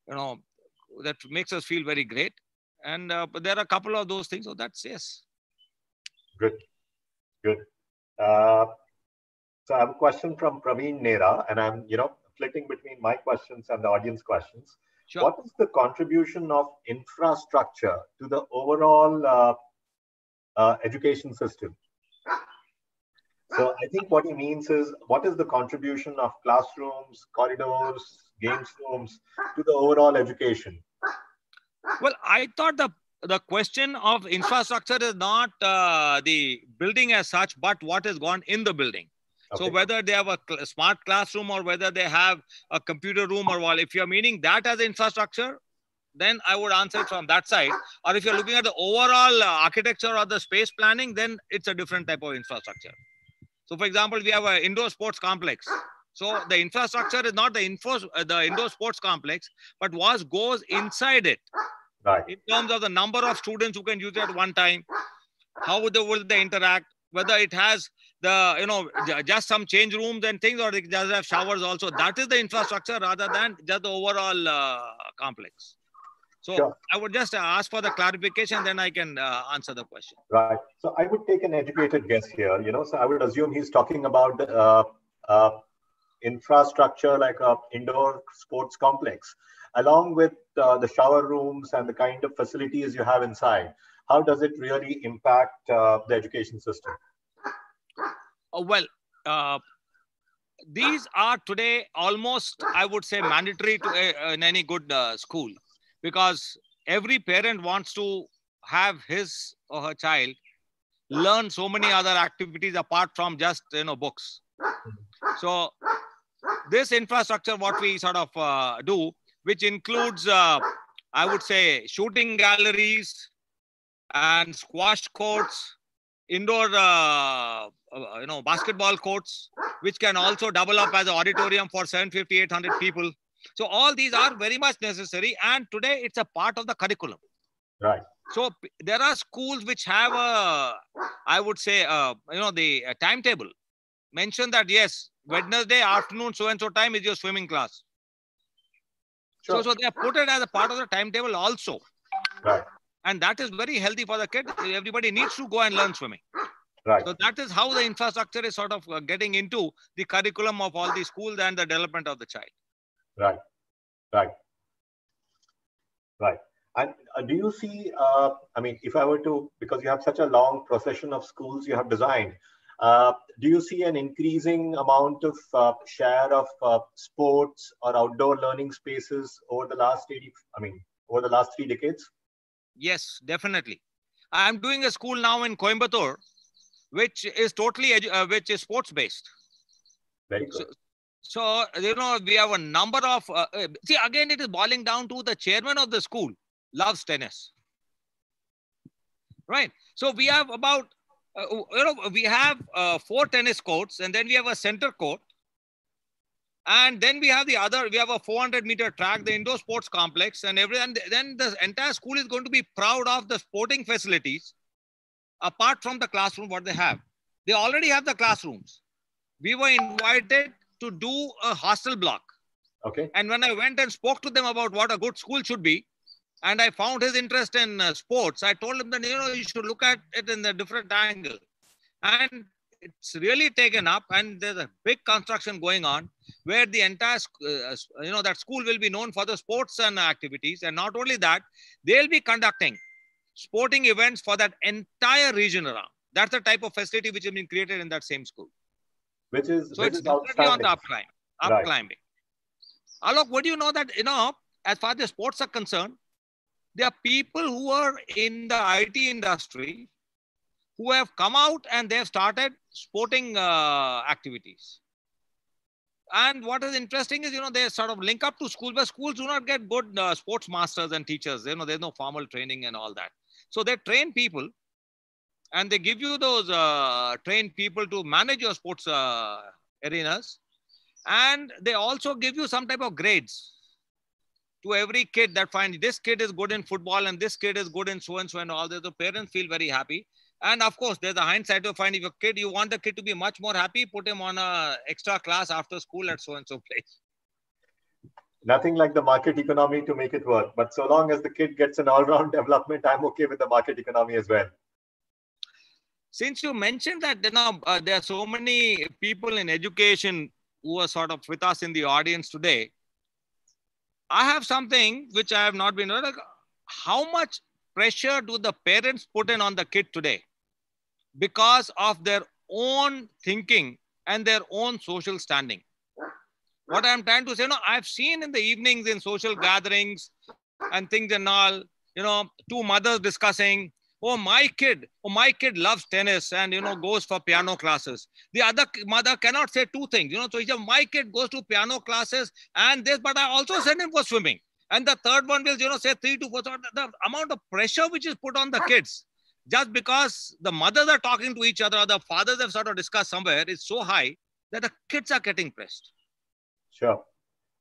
that makes us feel very great. And but there are a couple of those things. So that's, yes. Good. So I have a question from Praveen Nera, and I'm, flitting between my questions and the audience questions. Sure. What is the contribution of infrastructure to the overall education system? So I think what he means is, what is the contribution of classrooms, corridors, games rooms to the overall education? Well, I thought the question of infrastructure is not the building as such, but what has gone in the building. Okay. So whether they have a smart classroom or whether they have a computer room or what, if you're meaning that as infrastructure, then I would answer it from that side. Or if you're looking at the overall architecture or the space planning, then it's a different type of infrastructure. So for example, we have an indoor sports complex. So the infrastructure is not the indoor sports complex, but what goes inside it. Right. In terms of the number of students who can use it at one time, how will they interact, whether it has just some change rooms and things, or it does have showers also. That is the infrastructure rather than just the overall complex. So sure. I would just ask for the clarification, then I can answer the question. Right. So I would take an educated guess here, so I would assume he's talking about infrastructure like a indoor sports complex, along with the shower rooms and the kind of facilities you have inside. How does it really impact the education system? These are today almost, I would say, mandatory in any good school, because every parent wants to have his or her child learn so many other activities apart from just books. So this infrastructure, what we sort of do, which includes I would say shooting galleries and squash courts, indoor basketball courts, which can also double up as an auditorium for 750, 800 people. So all these are very much necessary, and today it's a part of the curriculum. Right. So there are schools which have I would say, the timetable. Mention that, yes, Wednesday afternoon, so-and-so time is your swimming class. Sure. So they have put it as a part of the timetable also. Right. And that is very healthy for the kid. Everybody needs to go and learn swimming. Right. So that is how the infrastructure is sort of getting into the curriculum of all the schools and the development of the child. Right. Right. Right. And do you see, I mean, if I were to, because you have such a long procession of schools you have designed, do you see an increasing amount of share of sports or outdoor learning spaces over the last over the last 3 decades? Yes, definitely. I'm doing a school now in Coimbatore, which is totally, which is sports based. Very good. So, you know, we have a number of, see, again, it is boiling down to the chairman of the school loves tennis. Right. So we have about, we have 4 tennis courts, and then we have a center court. And then we have we have a 400-meter track, the indoor sports complex, and everything. Then the entire school is going to be proud of the sporting facilities, apart from the classroom, what they have. They already have the classrooms. We were invited to do a hostel block. Okay. And when I went and spoke to them about what a good school should be, and I found his interest in sports, I told him that, you know, you should look at it in a different angle. And it's really taken up, and there's a big construction going on where the entire, that school will be known for the sports and activities. And not only that, they'll be conducting sporting events for that entire region around. That's the type of facility which has been created in that same school. Which is definitely on the upclimbing. Right. Alok, what do you know that, as far as sports are concerned, there are people who are in the IT industry who have come out and they have started sporting activities. And what is interesting is, they sort of link up to schools, but schools do not get good sports masters and teachers. There's no formal training and all that. So they train people, and they give you those trained people to manage your sports arenas. And they also give you some type of grades to every kid that finds this kid is good in football and this kid is good in so-and-so and all that. The parents feel very happy. And of course, there's a hindsight to find if your kid, you want the kid to be much more happy, put him on a extra class after school at so-and-so place. Nothing like the market economy to make it work. But so long as the kid gets an all-round development, I'm okay with the market economy as well. Since you mentioned that, there are so many people in education who are sort of with us in the audience today, I have something which I have not been, like, how much pressure do the parents put in on the kid today because of their own thinking and their own social standing? What I'm trying to say, I've seen in the evenings in social gatherings and things and all, 2 mothers discussing, oh, my kid loves tennis and, goes for piano classes. The other mother cannot say 2 things, so he says, my kid goes to piano classes and this, but I also send him for swimming. And the third one will, say 3 to 4. So the amount of pressure which is put on the kids, just because the mothers are talking to each other, or the fathers have sort of discussed somewhere, is so high that the kids are getting pressed. Sure.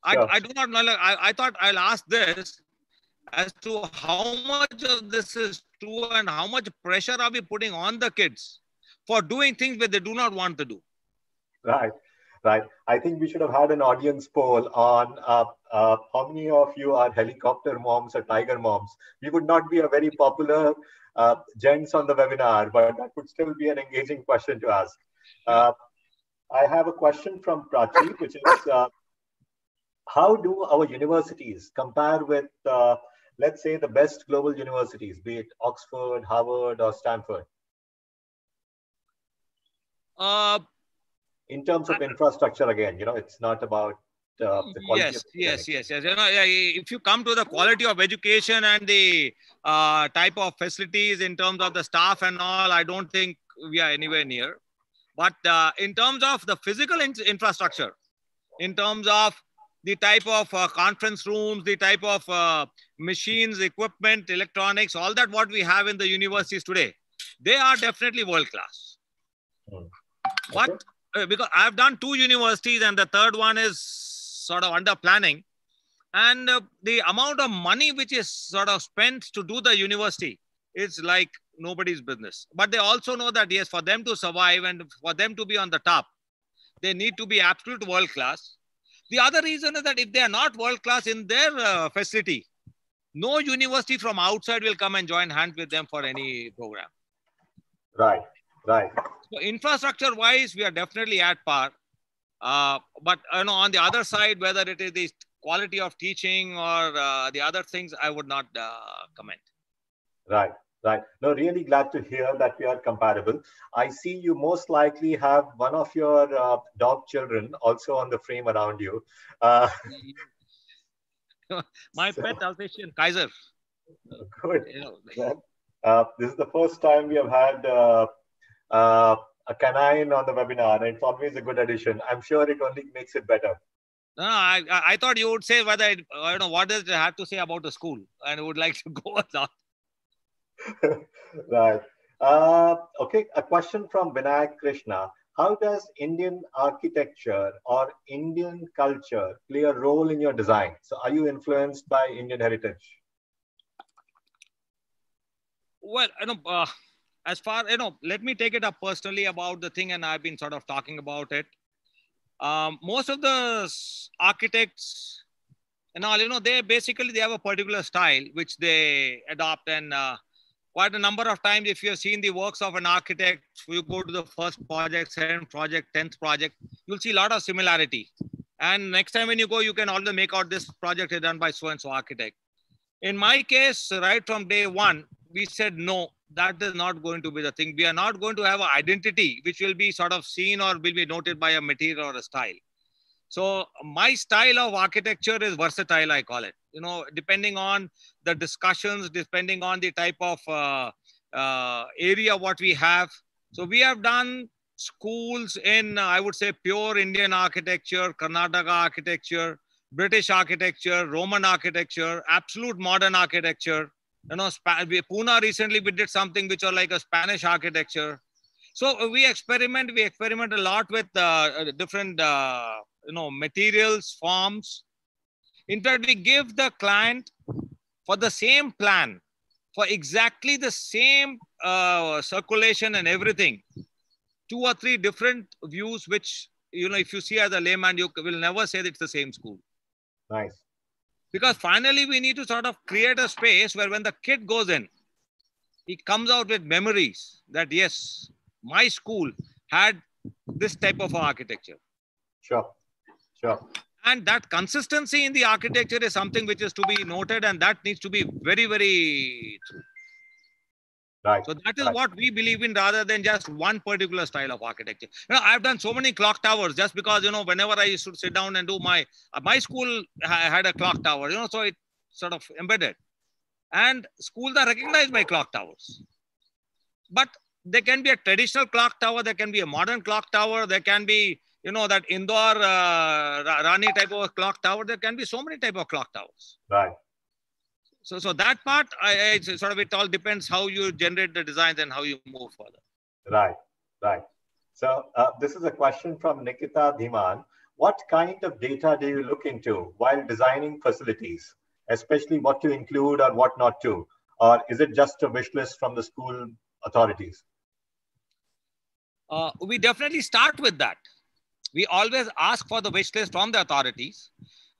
I do not know. I thought I'll ask this as to how much of this is true and how much pressure are we putting on the kids for doing things that they do not want to do. Right. I think we should have had an audience poll on how many of you are helicopter moms or tiger moms. We would not be a very popular gents on the webinar, but that would still be an engaging question to ask. I have a question from Prachi, which is, how do our universities compare with, let's say, the best global universities, be it Oxford, Harvard, or Stanford? In terms of infrastructure, again, it's not about the quality of yes. If you come to the quality of education and the type of facilities in terms of the staff and all, I don't think we are anywhere near. But in terms of the physical infrastructure, in terms of the type of conference rooms, the type of machines, equipment, electronics, all that what we have in the universities today, they are definitely world class. But because I've done 2 universities and the third one is sort of under planning, and the amount of money which is sort of spent to do the university is like nobody's business. But they also know that, yes, for them to survive and for them to be on the top, they need to be absolute world class. The other reason is that if they are not world-class in their facility, no university from outside will come and join hands with them for any program. Right, right. So infrastructure-wise, we are definitely at par. But on the other side, whether it is the quality of teaching or the other things, I would not comment. Right, right. No, really glad to hear that we are comparable. I see you most likely have one of your dog children also on the frame around you. My pet Alsatian Kaiser. Good. This is the first time we have had a canine on the webinar, and it's always a good addition. I'm sure it only makes it better. No, I thought you would say whether what does it have to say about the school, and would like to go or not. Right. Okay. A question from Vinayak Krishna. How does Indian architecture or Indian culture play a role in your design? So, are you influenced by Indian heritage? Well, as far let me take it up personally about the thing, and I've been sort of talking about it. Most of the architects and all, they have a particular style which they adopt, and quite a number of times, if you have seen the works of an architect, you go to the first project, second project, 10th project, you'll see a lot of similarity. And next time when you go, you can also make out this project is done by so-and-so architect. In my case, right from day one, we said, no, that is not going to be the thing. We are not going to have an identity which will be sort of seen or will be noted by a material or a style. So my style of architecture is versatile, I call it. Depending on the discussions, depending on the type of area what we have. So we have done schools in, I would say, pure Indian architecture, Karnataka architecture, British architecture, Roman architecture, absolute modern architecture. Pune recently we did something which are like a Spanish architecture. So we experiment a lot with different materials, forms. In fact, we give the client for the same plan, for exactly the same circulation and everything, 2 or 3 different views, which, if you see as a layman, you will never say that it's the same school. Nice. Because finally, we need to sort of create a space where when the kid goes in, he comes out with memories that, yes, my school had this type of architecture. Sure, sure. And that consistency in the architecture is something which is to be noted, and that needs to be very, very true. Right. So that is what we believe in, rather than just one particular style of architecture. I've done so many clock towers just because, whenever I used to sit down and do my school had a clock tower, so it sort of embedded. And schools are recognized by clock towers. But there can be a traditional clock tower, there can be a modern clock tower, there can be, that Indore Rani type of clock tower, there can be so many type of clock towers. Right. So that part, it all depends how you generate the designs and how you move further. Right, right. So this is a question from Nikita Dhiman. What kind of data do you look into while designing facilities, especially what to include or what not to? Or is it just a wish list from the school authorities? We definitely start with that. We always ask for the wish list from the authorities.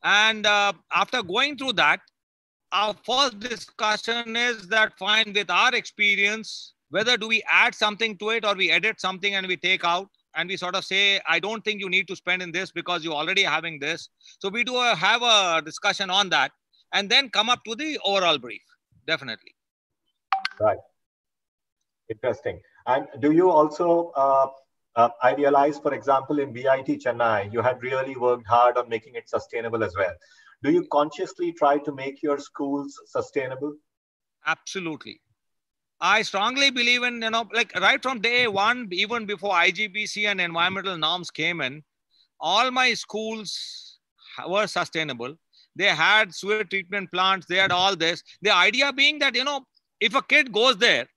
And after going through that, our first discussion is that, fine, with our experience, whether do we add something to it or we edit something and we take out, and we sort of say, I don't think you need to spend in this because you're already having this. So we do have a discussion on that and then come up to the overall brief. Definitely. Right. Interesting. And do you also idealize, for example, in VIT Chennai, you had really worked hard on making it sustainable as well. Do you consciously try to make your schools sustainable? Absolutely. I strongly believe in, right from day one, even before IGBC and environmental norms came in, all my schools were sustainable. They had sewer treatment plants. They had all this. The idea being that, if a kid goes there,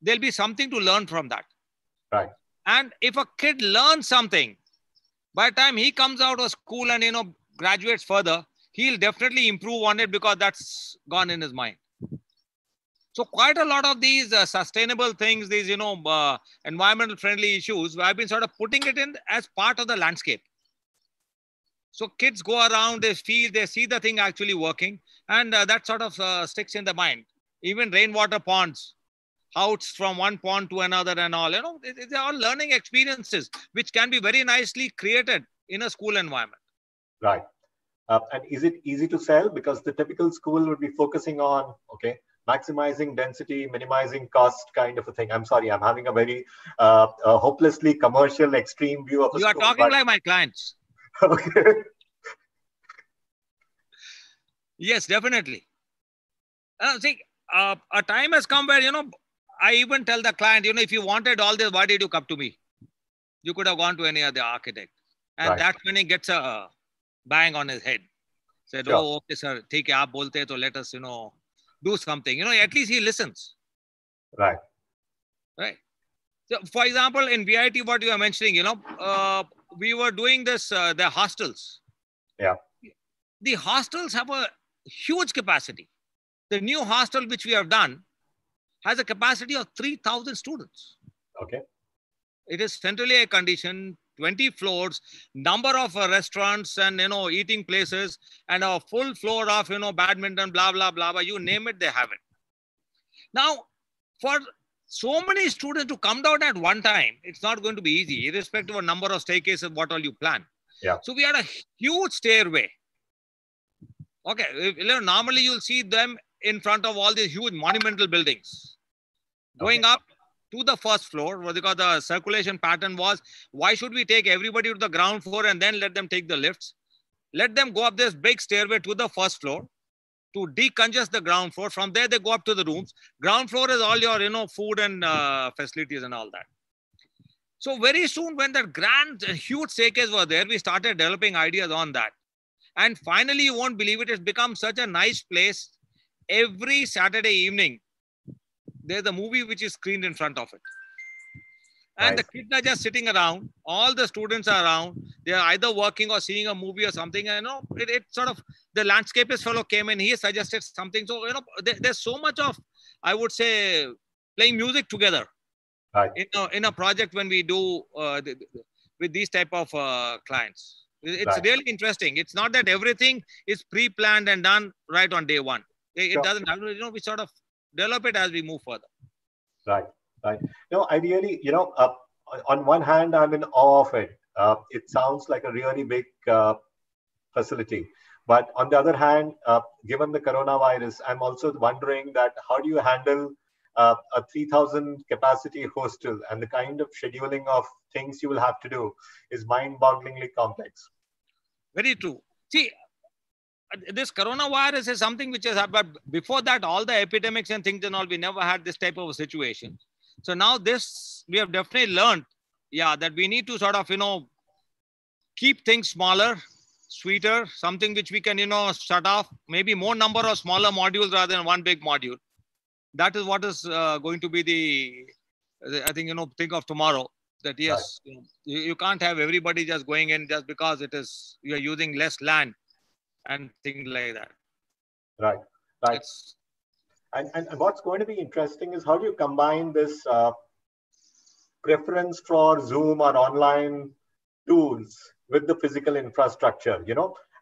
there'll be something to learn from that. Right. And if a kid learns something, by the time he comes out of school and, graduates further, he'll definitely improve on it because that's gone in his mind. So quite a lot of these sustainable things, these, environmental friendly issues, I've been sort of putting it in as part of the landscape. So kids go around, they feel, they see the thing actually working, and that sort of sticks in the mind. Even rainwater ponds, how it's from one pond to another and all, they're all learning experiences, which can be very nicely created in a school environment. Right. And is it easy to sell? Because the typical school would be focusing on, okay, maximizing density, minimizing cost kind of a thing. I'm sorry, I'm having a very hopelessly commercial extreme view of a You are school. talking like my clients. Okay. Yes, definitely. See, a time has come where, I even tell the client, if you wanted all this, why did you come to me? You could have gone to any other architect. And Right. that's when he gets a bang on his head. Said, Sure. oh, okay, sir, theek hai, aap bolte hai, to let us, do something. At least he listens. Right. Right. So, for example, in VIT, what you are mentioning, we were doing this, the hostels. Yeah. The hostels have a huge capacity. The new hostel which we have done has a capacity of 3,000 students. Okay. It is centrally air conditioned, 20 floors, number of restaurants and, eating places, and a full floor of, badminton, blah, blah, blah, blah. You name it, they have it. Now, for so many students to come down at one time, it's not going to be easy, irrespective of number of staircases, what all you plan. Yeah. So we had a huge stairway. Okay. Normally you'll see them in front of all these huge monumental buildings. Going up to the first floor, because the circulation pattern was, why should we take everybody to the ground floor and then let them take the lifts? Let them go up this big stairway to the first floor to decongest the ground floor. From there, they go up to the rooms. Ground floor is all your, food and facilities and all that. So very soon, when that grand, huge staircase were there, we started developing ideas on that. And finally, you won't believe it, it's become such a nice place. Every Saturday evening, there's a movie which is screened in front of it. And Nice. the kids are just sitting around. All the students are around. They are either working or seeing a movie or something. And it sort of, the landscapist fellow came in, he suggested something. So, there's so much of, I would say, playing music together. Right. In a project when we do with these type of clients. It's really interesting. It's not that everything is pre-planned and done right on day one. It doesn't happen. We sort of develop it as we move further. Right. No, I really, on one hand, I'm in awe of it. It sounds like a really big facility. But on the other hand, given the coronavirus, I'm also wondering that how do you handle a 3,000 capacity hostel, and the kind of scheduling of things you will have to do is mind-bogglingly complex. Very true. See, this coronavirus is something which has happened. Before that, all the epidemics and things and all, we never had this type of a situation. So now this, we have definitely learned, that we need to sort of, keep things smaller, sweeter, something which we can, shut off, maybe more number of smaller modules rather than one big module. That is what is going to be I think, think of tomorrow. That yes, right. You can't have everybody just going in just because you're using less land and things like that. Right. And what's going to be interesting is how do you combine this preference for Zoom or online tools with the physical infrastructure?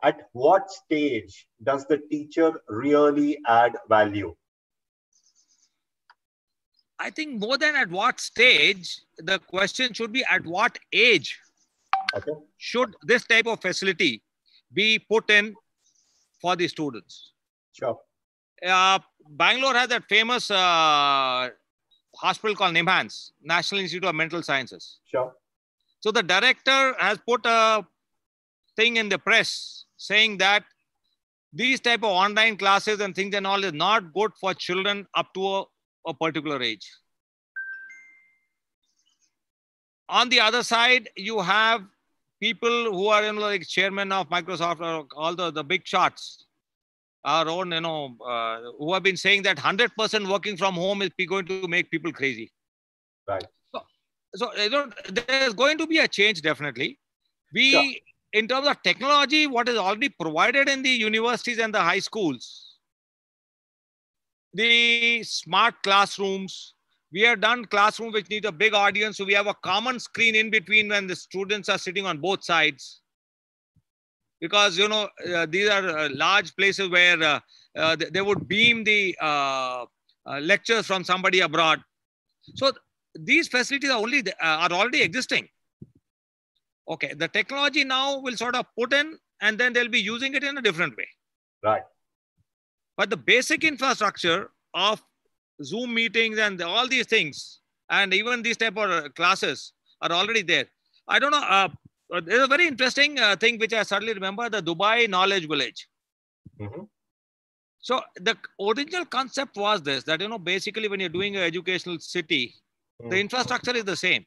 At what stage does the teacher really add value? I think more than at what stage, the question should be at what age should this type of facility be put in for the students. Sure. Bangalore has that famous hospital called NIMHANS, National Institute of Mental Sciences. Sure. So the director has put a thing in the press saying that these type of online classes and things and all is not good for children up to a particular age. On the other side, you have people who are, like chairman of Microsoft or all the big shots, our own, who have been saying that 100% working from home is going to make people crazy. Right. So there's going to be a change, definitely. In terms of technology, what is already provided in the universities and the high schools, the smart classrooms, we have done classrooms which need a big audience. So we have a common screen in between when the students are sitting on both sides. because, these are large places where they would beam the lectures from somebody abroad. So these facilities are already existing. Okay, the technology now will sort of put in, and then they'll be using it in a different way. Right. But the basic infrastructure of Zoom meetings and all these things, and even these type of classes are already there. I don't know. There's a very interesting thing which I suddenly remember: the Dubai Knowledge Village. Mm-hmm. So the original concept was this: that basically when you're doing an educational city, the infrastructure is the same.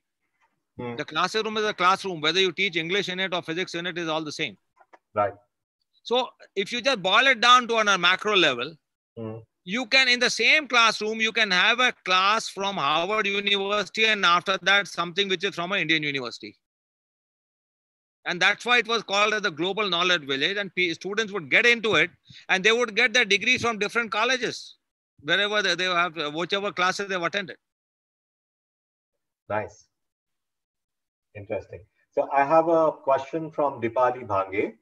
The classroom is a classroom. Whether you teach English in it or physics in it is all the same. Right. So if you just boil it down to on a macro level, you can, in the same classroom, you can have a class from Harvard University, and after that, something which is from an Indian university. And that's why it was called as the Global Knowledge Village. And students would get into it, and they would get their degrees from different colleges, wherever they have, whichever classes they've attended. Nice. Interesting. So I have a question from Dipali Bhange.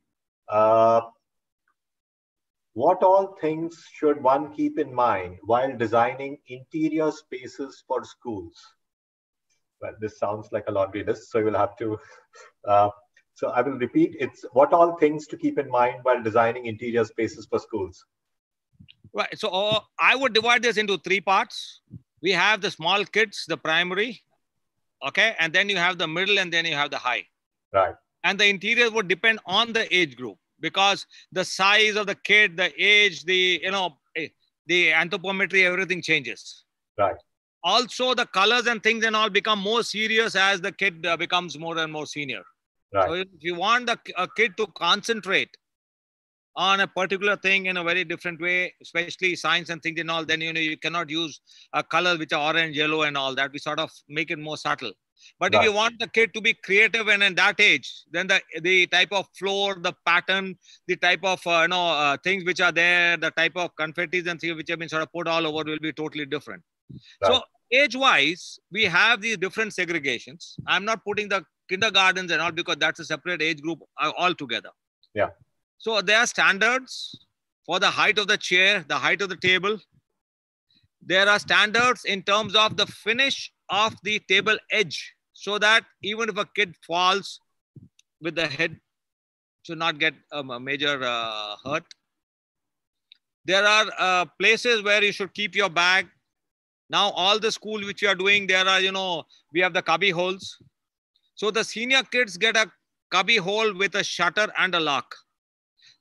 What all things should one keep in mind while designing interior spaces for schools? Well, this sounds like a laundry list, so you'll have to. So I will repeat. It's what all things to keep in mind while designing interior spaces for schools. Right. So I would divide this into three parts. We have the small kids, the primary, okay, and then you have the middle, and then you have the high. Right. And the interior would depend on the age group, because the size of the kid, the age, the anthropometry, everything changes. Right. Also, the colors and things and all become more serious as the kid becomes more and more senior. Right. So if you want a kid to concentrate on a particular thing in a very different way, especially science and things and all, then you cannot use colors which are orange, yellow, and all that. We sort of make it more subtle. But if you want the kid to be creative and in that age, then the type of floor, the pattern, the type of things which are there, the type of confettis and things which have been sort of put all over will be totally different. Right. So age-wise, we have these different segregations. I'm not putting the kindergartens and all because that's a separate age group altogether. Yeah. So there are standards for the height of the chair, the height of the table. There are standards in terms of the finish of the table edge, so that even if a kid falls with the head, should not get a major hurt. There are places where you should keep your bag. Now, all the school which you are doing, there are, we have the cubby holes. So the senior kids get a cubby hole with a shutter and a lock.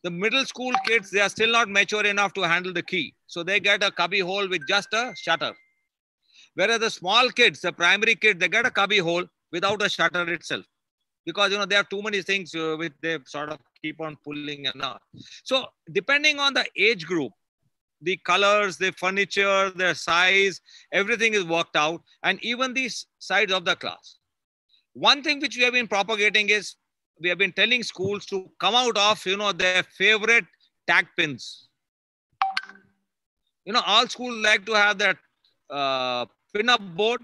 The middle school kids, they are still not mature enough to handle the key. So they get a cubby hole with just a shutter. Whereas the small kids, the primary kids, they get a cubby hole without a shutter itself. Because, there are too many things which they sort of keep on pulling and out. So depending on the age group, the colors, the furniture, the size, everything is worked out. And even the size of the class. One thing which we have been propagating is, we have been telling schools to come out of, their favorite tag pins. All schools like to have that pin-up board,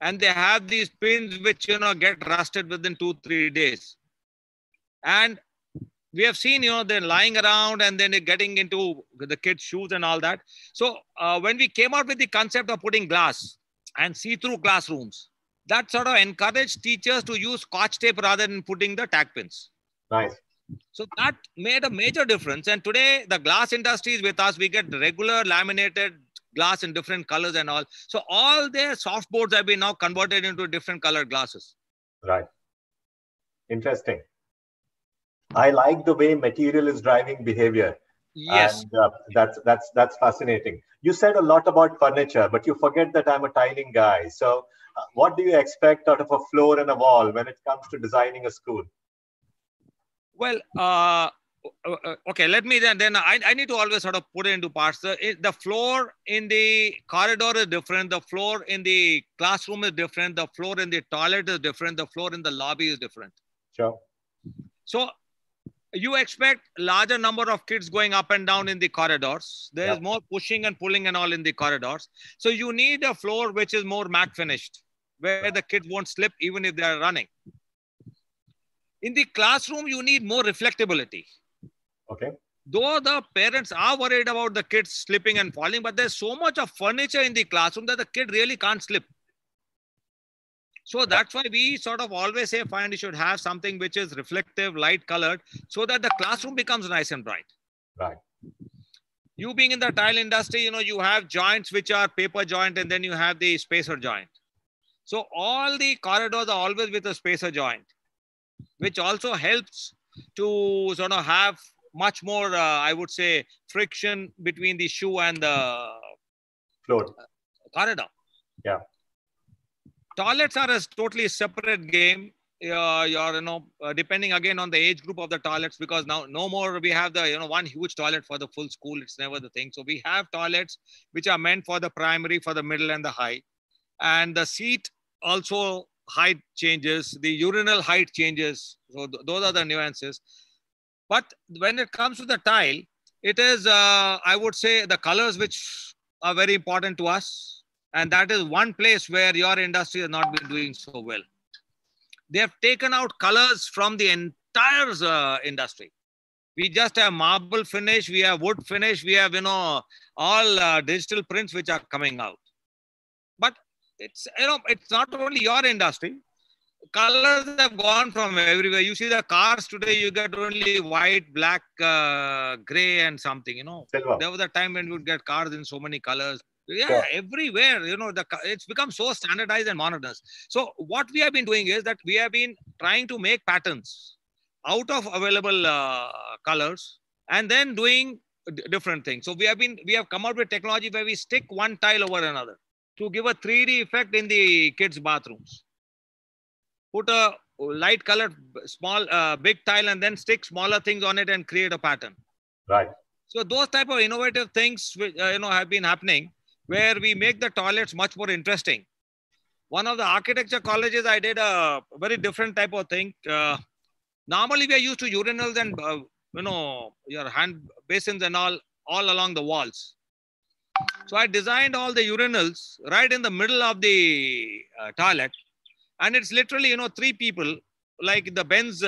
and they have these pins which, get rusted within 2-3 days. And we have seen, they're lying around and then they're getting into the kids' shoes and all that. So when we came out with the concept of putting glass and see-through classrooms, that sort of encouraged teachers to use Scotch tape rather than putting the tag pins. Nice. So that made a major difference. And today, the glass industry is with us. We get regular laminated glass in different colors and all. So all their soft boards have been now converted into different colored glasses. Right. Interesting. I like the way material is driving behavior. Yes. And that's fascinating. You said a lot about furniture, but you forget that I'm a tiling guy. So what do you expect out of a floor and a wall when it comes to designing a school? Well, okay, let me then I need to always sort of put it into parts. The floor in the corridor is different. The floor in the classroom is different. The floor in the toilet is different. The floor in the lobby is different. Sure. So you expect larger number of kids going up and down in the corridors. There is more pushing and pulling and all in the corridors. So you need a floor which is more matte finished, where the kids won't slip even if they are running. In the classroom, you need more reflectability. Okay. Though the parents are worried about the kids slipping and falling, but there's so much of furniture in the classroom that the kid really can't slip. So that's why we sort of always say, fine, you should have something which is reflective, light colored, so that the classroom becomes nice and bright. Right. You being in the tile industry, you have joints which are paper joint, and then you have the spacer joint. So all the corridors are always with a spacer joint, which also helps to sort of have much more, I would say, friction between the shoe and the floor corridor. Yeah. Toilets are a totally separate game. Depending again on the age group of the toilets, because now no more we have the one huge toilet for the full school. It's never the thing. So we have toilets which are meant for the primary, for the middle, and the high. And the seat also height changes, the urinal height changes. So those are the nuances. But when it comes to the tile, it is, I would say, the colors which are very important to us. And that is one place where your industry has not been doing so well. They have taken out colors from the entire industry. We just have marble finish, we have wood finish, we have, all digital prints which are coming out. But it's not only your industry. Colors have gone from everywhere. You see the cars today, you get only white, black, gray, and something, Silver. There was a time when you would get cars in so many colors. Yeah, sure. Everywhere, it's become so standardized and monotonous. So what we have been doing is that we have been trying to make patterns out of available colors and then doing different things. So we have come out with technology where we stick one tile over another to give a 3D effect in the kids' bathrooms. Put a light colored small big tile and then stick smaller things on it and create a pattern. Right. So those type of innovative things which, have been happening, where we make the toilets much more interesting. One of the architecture colleges, I did a very different type of thing. Normally we are used to urinals and your hand basins and all along the walls. So I designed all the urinals right in the middle of the toilet. And it's literally, 3 people, like the Benz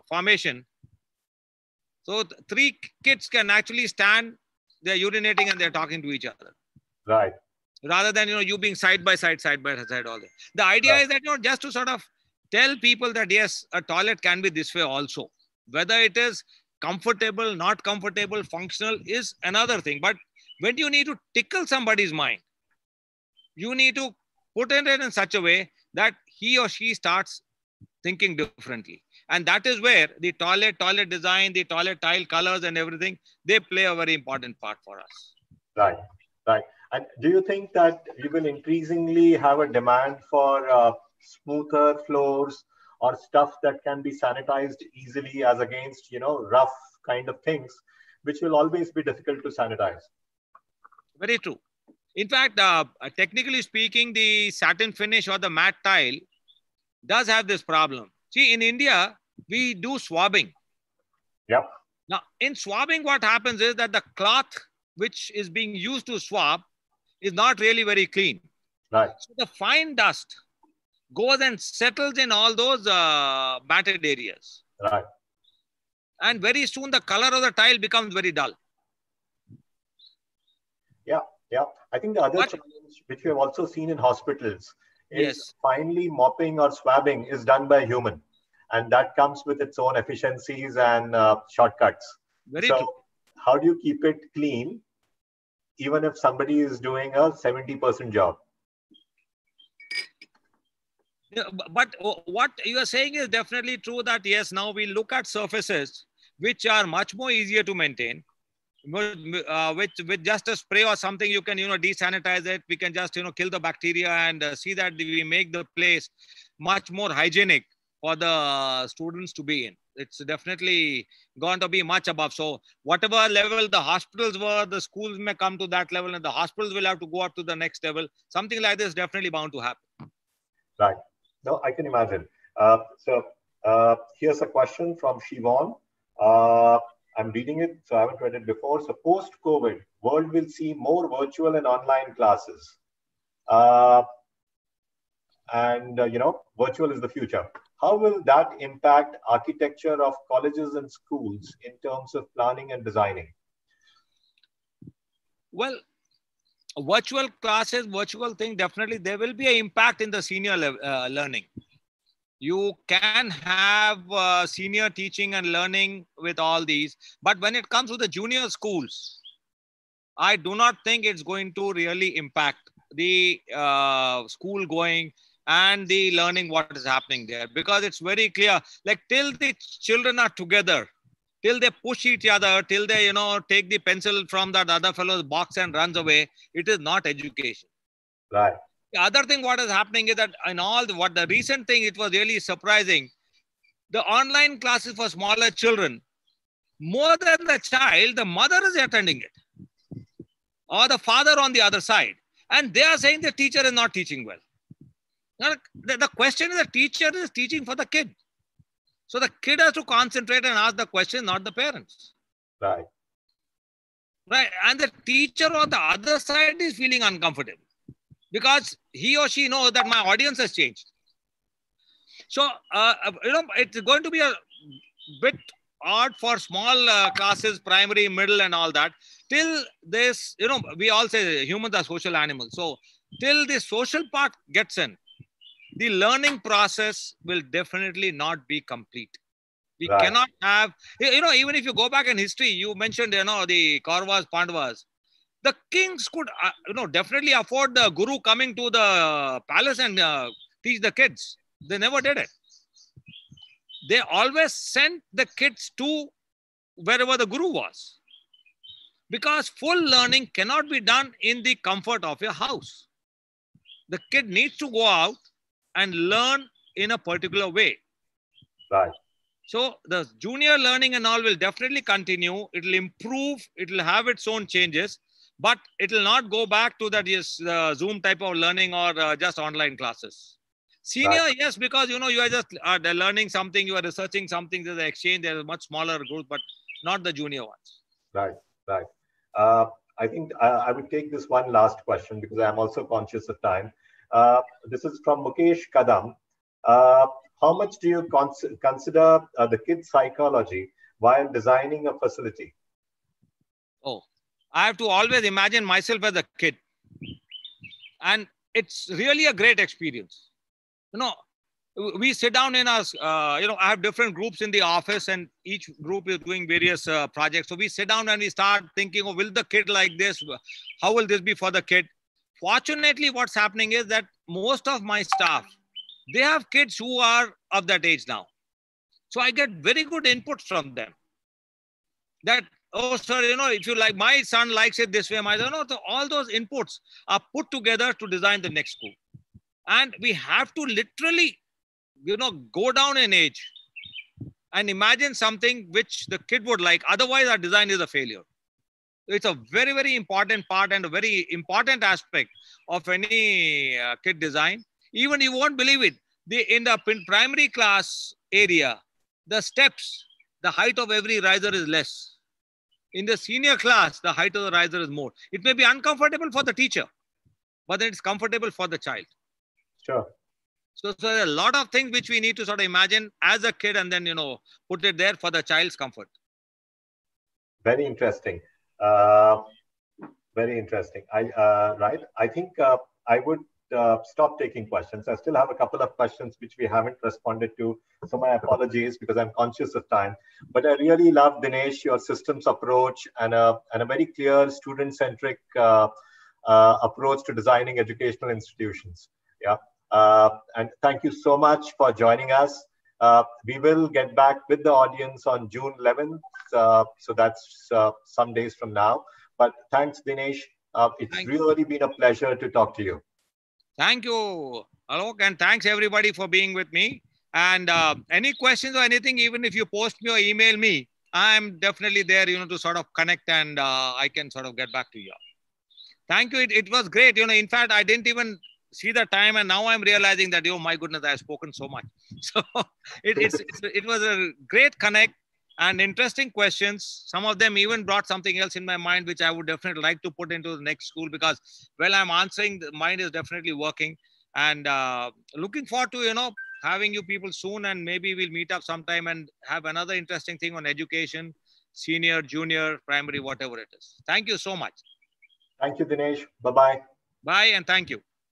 formation. So 3 kids can actually stand, they're urinating and they're talking to each other. Right. Rather than, you being side by side all that. The idea is that, just to sort of tell people that, yes, a toilet can be this way also. Whether it is comfortable, not comfortable, functional is another thing. But when you need to tickle somebody's mind, you need to put it in such a way that he or she starts thinking differently. And that is where the toilet design, the toilet tile colors and everything, they play a very important part for us. Right, right. And do you think that you will increasingly have a demand for smoother floors or stuff that can be sanitized easily as against, rough kind of things, which will always be difficult to sanitize? Very true. In fact, technically speaking, the satin finish or the matte tile does have this problem. See, in India, we do swabbing. Yep. Now, in swabbing, what happens is that the cloth which is being used to swab is not really very clean. Right. So the fine dust goes and settles in all those matted areas. Right. And very soon the color of the tile becomes very dull. Yeah. Yeah. I think the other challenge, which we have also seen in hospitals, is finally mopping or swabbing is done by a human. And that comes with its own efficiencies and shortcuts. Very true. How do you keep it clean, even if somebody is doing a 70% job? Yeah, but what you are saying is definitely true that, yes, now we look at surfaces which are much more easier to maintain. With just a spray or something, you can, desanitize it. We can just, kill the bacteria and see that we make the place much more hygienic for the students to be in. It's definitely going to be much above. So whatever level the hospitals were, the schools may come to that level and the hospitals will have to go up to the next level. Something like this is definitely bound to happen. Right. No, I can imagine. Here's a question from Shivon. I'm reading it, so I haven't read it before. So post-COVID, world will see more virtual and online classes. Virtual is the future. how will that impact architecture of colleges and schools in terms of planning and designing? Well, virtual classes, virtual thing, definitely there will be an impact in the senior learning. You can have senior teaching and learning with all these, but when it comes to the junior schools, I do not think it's going to really impact the school going and the learning what is happening there, because it's very clear, like till the children are together, till they push each other, till they, take the pencil from that other fellow's box and runs away, it is not education. Right. The other thing what is happening is that in all the recent thing, it was really surprising. The online classes for smaller children, more than the child, the mother is attending it, or the father on the other side. And they are saying the teacher is not teaching well. Now, the question is the teacher is teaching for the kid. So the kid has to concentrate and ask the question, not the parents. Right. Right. And the teacher on the other side is feeling uncomfortable because he or she knows that my audience has changed. So, it's going to be a bit odd for small classes, primary, middle, and all that. Till this, we all say humans are social animals. So, till the social part gets in, the learning process will definitely not be complete. We cannot have, even if you go back in history, you mentioned, the Kauravas, Pandavas. The kings could, definitely afford the guru coming to the palace and teach the kids. They never did it. They always sent the kids to wherever the guru was. Because full learning cannot be done in the comfort of your house. The kid needs to go out and learn in a particular way. Right. So the junior learning and all will definitely continue. It will improve. It will have its own changes, but it will not go back to that Zoom type of learning or just online classes. Senior, yes, because you are just learning something, you are researching something. There's an exchange. There's a much smaller group, but not the junior ones. Right. I think I would take this one last question because I'm also conscious of time. This is from Mukesh Kadam. How much do you consider the kid's psychology while designing a facility? Oh, I have to always imagine myself as a kid. And it's really a great experience. We sit down in us, I have different groups in the office and each group is doing various projects. So we sit down and we start thinking, will the kid like this? How will this be for the kid? Fortunately, what's happening is that most of my staff, they have kids who are of that age now. So I get very good inputs from them. That, oh, sir, if you like, my son likes it this way. So all those inputs are put together to design the next school. And we have to literally, go down in age and imagine something which the kid would like. Otherwise, our design is a failure. It's a very, very important part and a very important aspect of any kid design. Even you won't believe it. In the primary class area, the steps, the height of every riser is less. In the senior class, the height of the riser is more. It may be uncomfortable for the teacher, but then it's comfortable for the child. Sure. So there are a lot of things which we need to sort of imagine as a kid and then, put it there for the child's comfort. Very interesting. Very interesting. I think I would stop taking questions. I still have a couple of questions which we haven't responded to. So my apologies because I'm conscious of time. But I really love, Dinesh, your systems approach and a very clear student-centric approach to designing educational institutions. Yeah. And thank you so much for joining us. We will get back with the audience on June 11th. So that's some days from now. But thanks, Dinesh. It's really been a pleasure to talk to you. Thank you, Alok. And thanks everybody for being with me. And any questions or anything, even if you post me or email me, I'm definitely there, to sort of connect and I can sort of get back to you. Thank you. It was great. In fact, I didn't even see the time and now I'm realizing that, oh my goodness, I've spoken so much. So it was a great connect and interesting questions. Some of them even brought something else in my mind, which I would definitely like to put into the next school because, well, I'm answering, the mind is definitely working and looking forward to, having you people soon, and maybe we'll meet up sometime and have another interesting thing on education, senior, junior, primary, whatever it is. Thank you so much. Thank you, Dinesh. Bye-bye. Bye, and thank you.